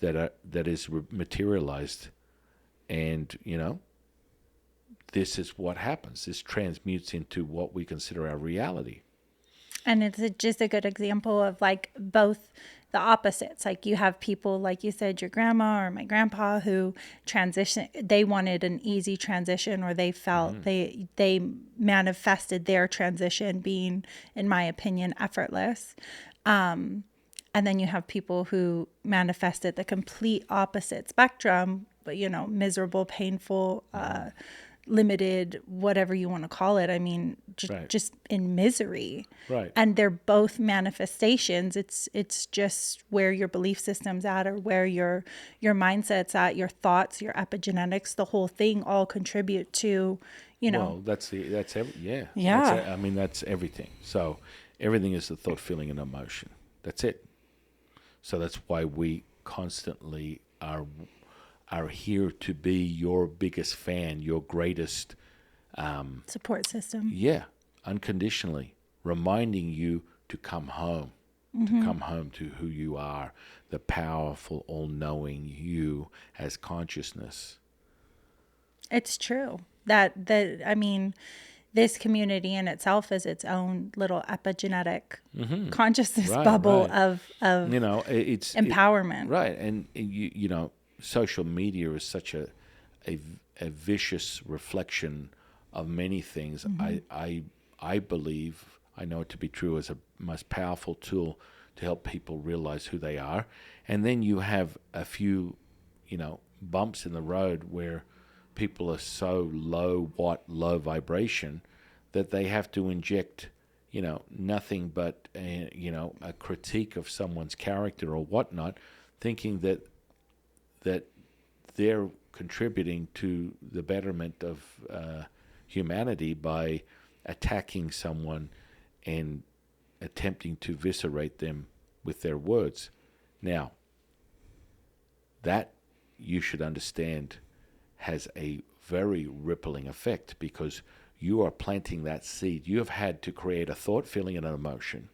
that is materialized. And, this is what happens. This transmutes into what we consider our reality. And it's just a good example of like both the opposites. Like you have people, like you said, your grandma or my grandpa who they wanted an easy transition, or they felt they manifested their transition being, in my opinion, effortless. And then you have people who manifested the complete opposite spectrum, but miserable, painful, limited, whatever you want to call it. I mean, just in misery. Right. And they're both manifestations. It's just where your belief system's at, or where your mindset's at, your thoughts, your epigenetics, the whole thing all contribute to, Well, that's everything. That's everything. So everything is the thought, feeling, and emotion. That's it. So that's why we constantly are here to be your biggest fan, your greatest support system. Yeah, unconditionally, reminding you to come home, to come home to who you are, the powerful, all-knowing you as consciousness. It's true that I mean, this community in itself is its own little epigenetic consciousness bubble of it's empowerment. Right, and social media is such a vicious reflection of many things. I believe, I know it to be true, as a most powerful tool to help people realize who they are. And then you have a few, bumps in the road where people are so low vibration that they have to inject, nothing but a critique of someone's character or whatnot, thinking that they're contributing to the betterment of humanity by attacking someone and attempting to eviscerate them with their words. Now, that you should understand has a very rippling effect, because you are planting that seed. You have had to create a thought, feeling, and an emotion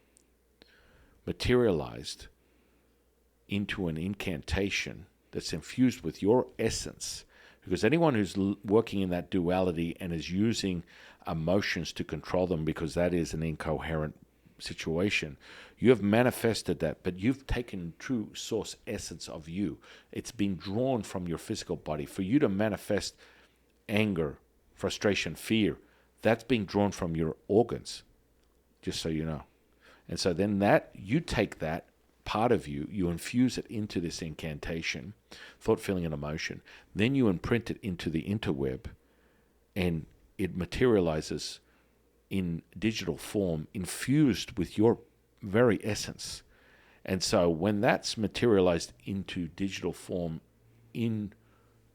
materialized into an incantation that's infused with your essence. Because anyone who's working in that duality and is using emotions to control them, because that is an incoherent situation, you have manifested that, but you've taken true source essence of you. It's been drawn from your physical body. For you to manifest anger, frustration, fear, that's being drawn from your organs, just so you know. And so then that, you take that part of you, you infuse it into this incantation, thought, feeling, and emotion. Then you imprint it into the interweb, and it materializes in digital form, infused with your very essence. And so when that's materialized into digital form in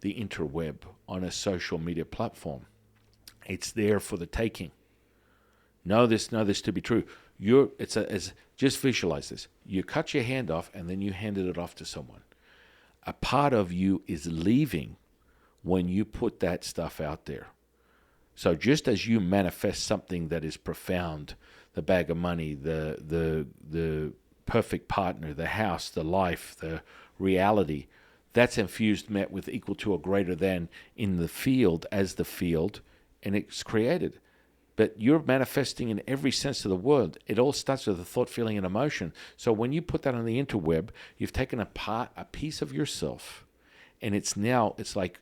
the interweb on a social media platform, it's there for the taking. Know this to be true. Just visualize this. You cut your hand off and then you handed it off to someone. A part of you is leaving when you put that stuff out there. So just as you manifest something that is profound, the bag of money, the perfect partner, the house, the life, the reality, that's infused, met with equal to or greater than in the field as the field, and it's created. But you're manifesting in every sense of the word. It all starts with a thought, feeling, and emotion. So when you put that on the interweb, you've taken a piece of yourself, and it's like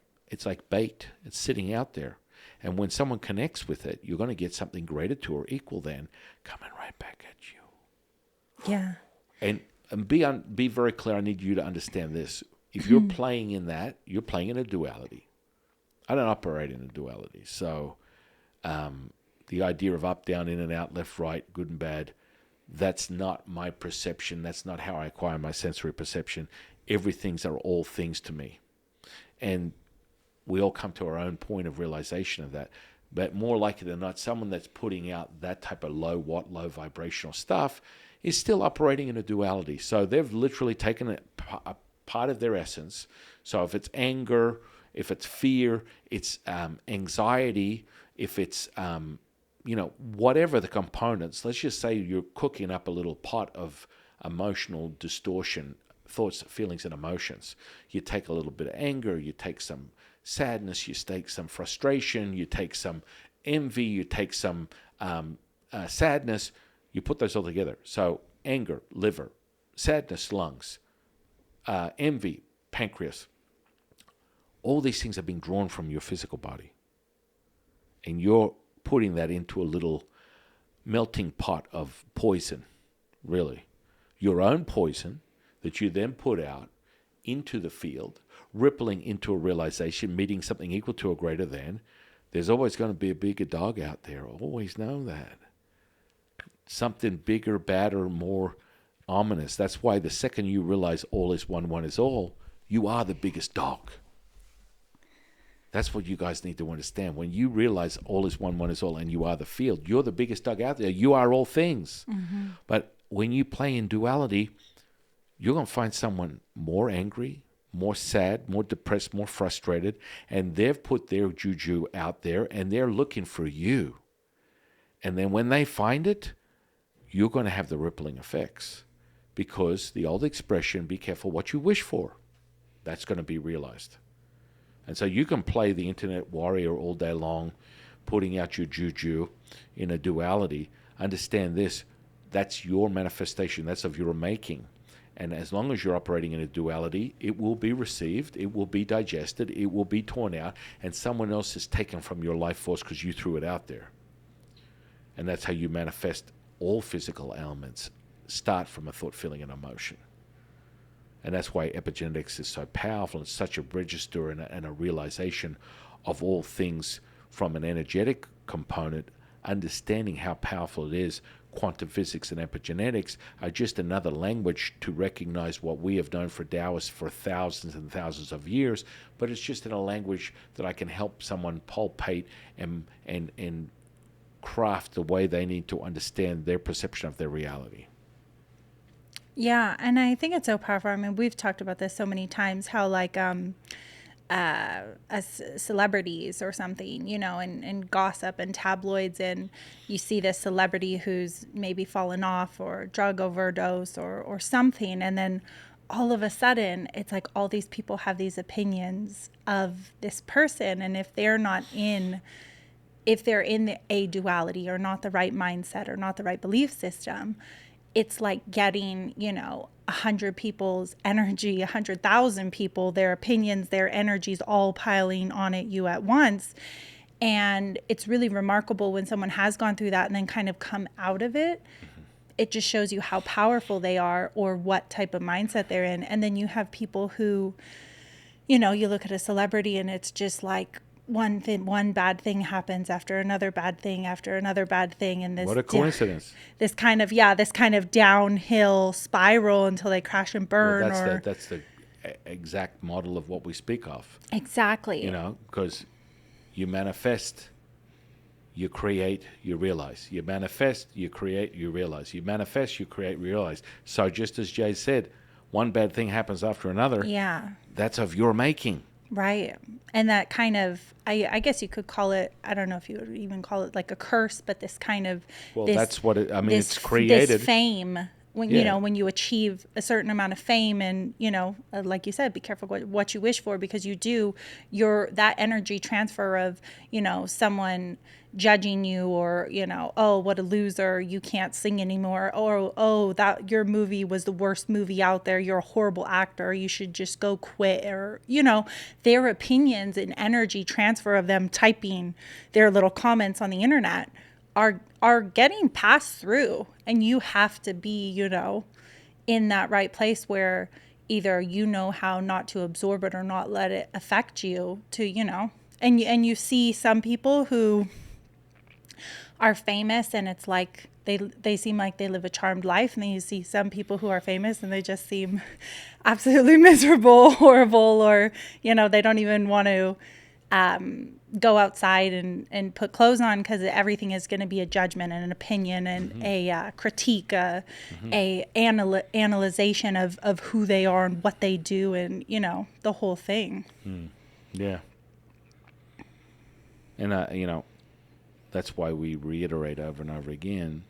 bait. It's sitting out there. And when someone connects with it, you're going to get something greater to or equal than coming right back at you. Yeah. And be very clear. I need you to understand this. If you're playing in that, you're playing in a duality. I don't operate in a duality. So the idea of up, down, in and out, left, right, good and bad, that's not my perception. That's not how I acquire my sensory perception. Everything's are all things to me. And we all come to our own point of realization of that. But more likely than not, someone that's putting out that type of low vibrational stuff is still operating in a duality. So they've literally taken a part of their essence. So if it's anger, if it's fear, it's anxiety, if it's whatever the components, let's just say you're cooking up a little pot of emotional distortion, thoughts, feelings, and emotions. You take a little bit of anger, you take some sadness, you take some frustration, you take some envy, you take some sadness, you put those all together. So anger, liver, sadness, lungs, envy, pancreas. All these things are being drawn from your physical body. And you're putting that into a little melting pot of poison, really. Your own poison that you then put out into the field, rippling into a realization, meeting something equal to or greater than. There's always going to be a bigger dog out there. Always know that. Something bigger, badder, more ominous. That's why the second you realize all is one, one is all, you are the biggest dog. That's what you guys need to understand. When you realize all is one, one is all, and you are the field, you're the biggest dog out there. You are all things. Mm-hmm. But when you play in duality, you're going to find someone more angry, more sad, more depressed, more frustrated, and they've put their juju out there, and they're looking for you. And then when they find it, you're going to have the rippling effects, because the old expression, be careful what you wish for, that's going to be realized. And so you can play the internet warrior all day long, putting out your juju in a duality. Understand this, that's your manifestation, that's of your making. And as long as you're operating in a duality, it will be received, it will be digested, it will be torn out, and someone else is taken from your life force because you threw it out there. And that's how you manifest all physical ailments, start from a thought, feeling, and emotion. And that's why epigenetics is so powerful and such a register and a realization of all things from an energetic component understanding how powerful it is. Quantum physics and epigenetics are just another language to recognize what we have known for Taoists for thousands and thousands of years, but it's just in a language that I can help someone palpate and craft the way they need to understand their perception of their reality. Yeah, and I think it's so powerful. I mean, we've talked about this so many times, how like as celebrities or something, and gossip and tabloids, and you see this celebrity who's maybe fallen off or drug overdose or something, and then all of a sudden it's like all these people have these opinions of this person, and if they're in a duality or not the right mindset or not the right belief system, it's like getting, 100 people's energy, 100,000 people, their opinions, their energies all piling on at you at once. And it's really remarkable when someone has gone through that and then kind of come out of it. It just shows you how powerful they are or what type of mindset they're in. And then you have people who, you look at a celebrity and it's just like, one bad thing happens after another bad thing after another bad thing, and What a coincidence! This kind of downhill spiral until they crash and burn. Well, that's the exact model of what we speak of. Exactly. Because you manifest, you create, you realize. You manifest, you create, you realize. You manifest, you create, you realize. So just as Jay said, one bad thing happens after another. Yeah. That's of your making. Right. And that kind of, I guess you could call it, I don't know if you would even call it like a curse, but this kind of, that's what it's created. This fame, when when you achieve a certain amount of fame, and like you said, be careful what you wish for, because that energy transfer of someone judging you, or oh, what a loser, you can't sing anymore, or oh, that your movie was the worst movie out there, you're a horrible actor, you should just go quit, or their opinions and energy transfer of them typing their little comments on the internet are getting passed through, and you have to be in that right place where either how not to absorb it or not let it affect you to and you see some people who are famous and it's like they seem like they live a charmed life, and then you see some people who are famous and they just seem absolutely miserable, horrible, or they don't even want to go outside and put clothes on, because everything is going to be a judgment and an opinion and a critique, a analyzation of who they are and what they do, and the whole thing. Yeah. And that's why we reiterate over and over again,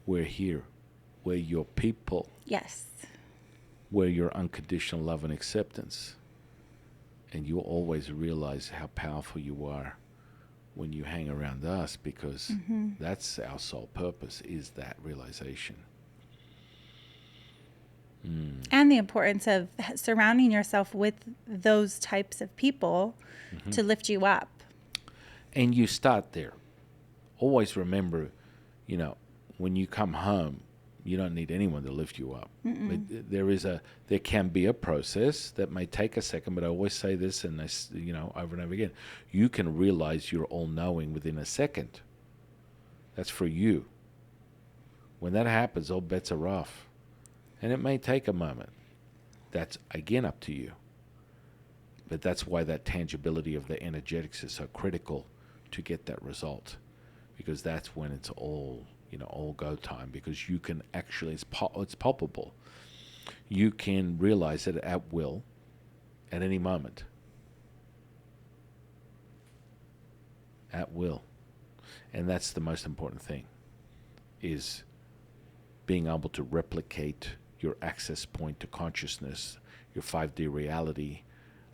we're here, we're your people. Yes. We're your unconditional love and acceptance. And you'll always realize how powerful you are when you hang around us, because that's our sole purpose, is that realization. And the importance of surrounding yourself with those types of people to lift you up. And you start there. Always remember, when you come home, you don't need anyone to lift you up. There can be a process that may take a second, but I always say this, and over and over again, you can realize you're all-knowing within a second. That's for you. When that happens, all bets are off, and it may take a moment. That's again up to you. But that's why that tangibility of the energetics is so critical to get that result, because that's when it's all go time, because you can actually, it's palpable. You can realize it at will, at any moment. At will. And that's the most important thing, is being able to replicate your access point to consciousness, your 5D reality,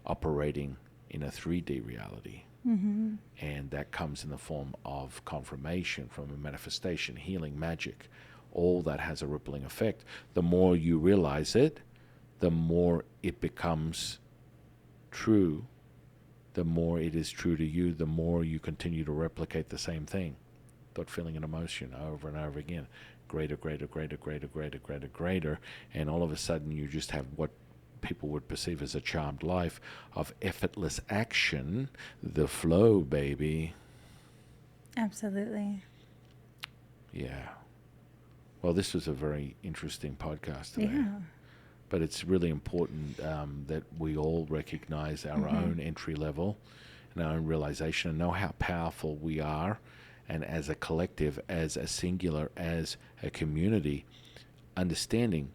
operating in a 3D reality. And that comes in the form of confirmation, from a manifestation, healing, magic. All that has a rippling effect. The more you realize it, the more it becomes true. The more it is true to you, the more you continue to replicate the same thing. Thought, feeling, and emotion over and over again. Greater, greater, greater, greater, greater, greater, greater. And all of a sudden you just have what people would perceive as a charmed life of effortless action, the flow, baby. Absolutely. Yeah. Well, this was a very interesting podcast today. Yeah. But it's really important that we all recognize our own entry level and our own realization and know how powerful we are. And as a collective, as a singular, as a community, understanding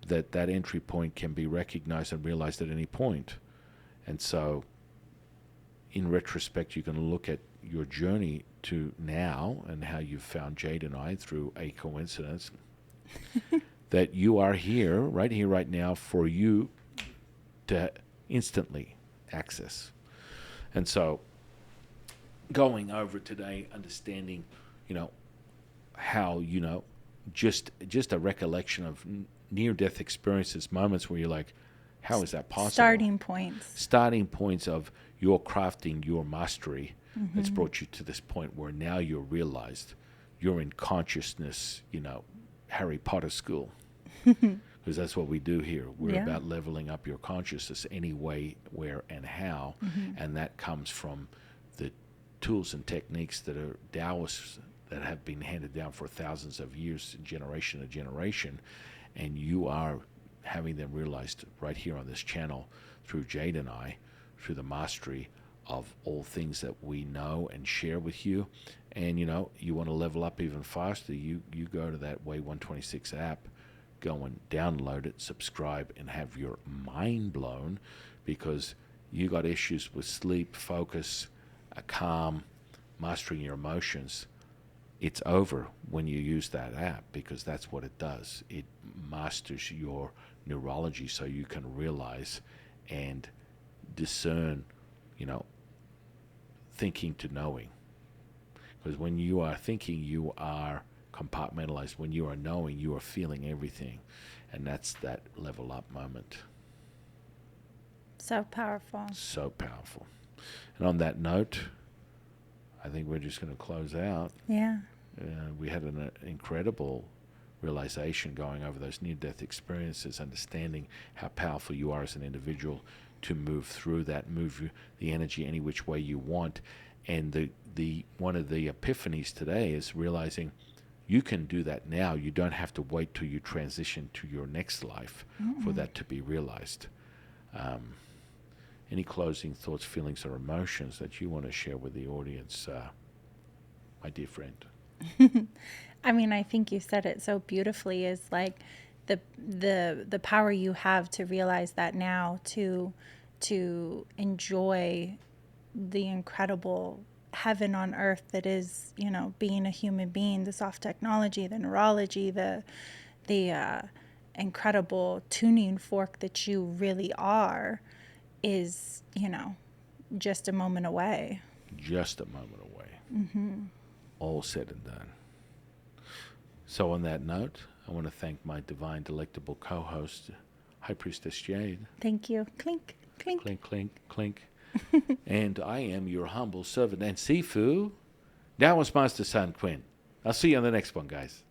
that that entry point can be recognized and realized at any point. And so, in retrospect, you can look at your journey to now and how you've found Jade and I through a coincidence that you are here, right now, for you to instantly access. And so, going over today, understanding, how, just a recollection of near-death experiences, moments where you're like, how is that possible? Starting points of your crafting, your mastery that's brought you to this point where now you're realized you're in consciousness, Harry Potter school. Because that's what we do here. We're about leveling up your consciousness any way, where, and how. And that comes from the tools and techniques that are Taoists that have been handed down for thousands of years, generation to generation. And you are having them realized right here on this channel through Jade and I, through the mastery of all things that we know and share with you. And, you want to level up even faster, you go to that Way 126 app, go and download it, subscribe, and have your mind blown, because you got issues with sleep, focus, calm, mastering your emotions. It's over when you use that app, because that's what it does. It masters your neurology so you can realize and discern, thinking to knowing. Because when you are thinking, you are compartmentalized. When you are knowing, you are feeling everything. And that's that level up moment. So powerful. So powerful. And on that note, I think we're just going to close out. Yeah. We had an incredible realization going over those near-death experiences, understanding how powerful you are as an individual to move through that, move the energy any which way you want. And the one of the epiphanies today is realizing you can do that now. You don't have to wait till you transition to your next life for that to be realized. Any closing thoughts, feelings, or emotions that you want to share with the audience, my dear friend? I mean, I think you said it so beautifully, is like the power you have to realize that now, to enjoy the incredible heaven on earth that is, being a human being, the soft technology, the neurology, the incredible tuning fork that you really are, is, just a moment away. Just a moment away. All said and done. So on that note, I want to thank my divine, delectable co-host, High Priestess Jade. Thank you. Clink, clink. Clink, clink, clink. And I am your humble servant and Sifu, Taoist Master San Quinn. I'll see you on the next one, guys.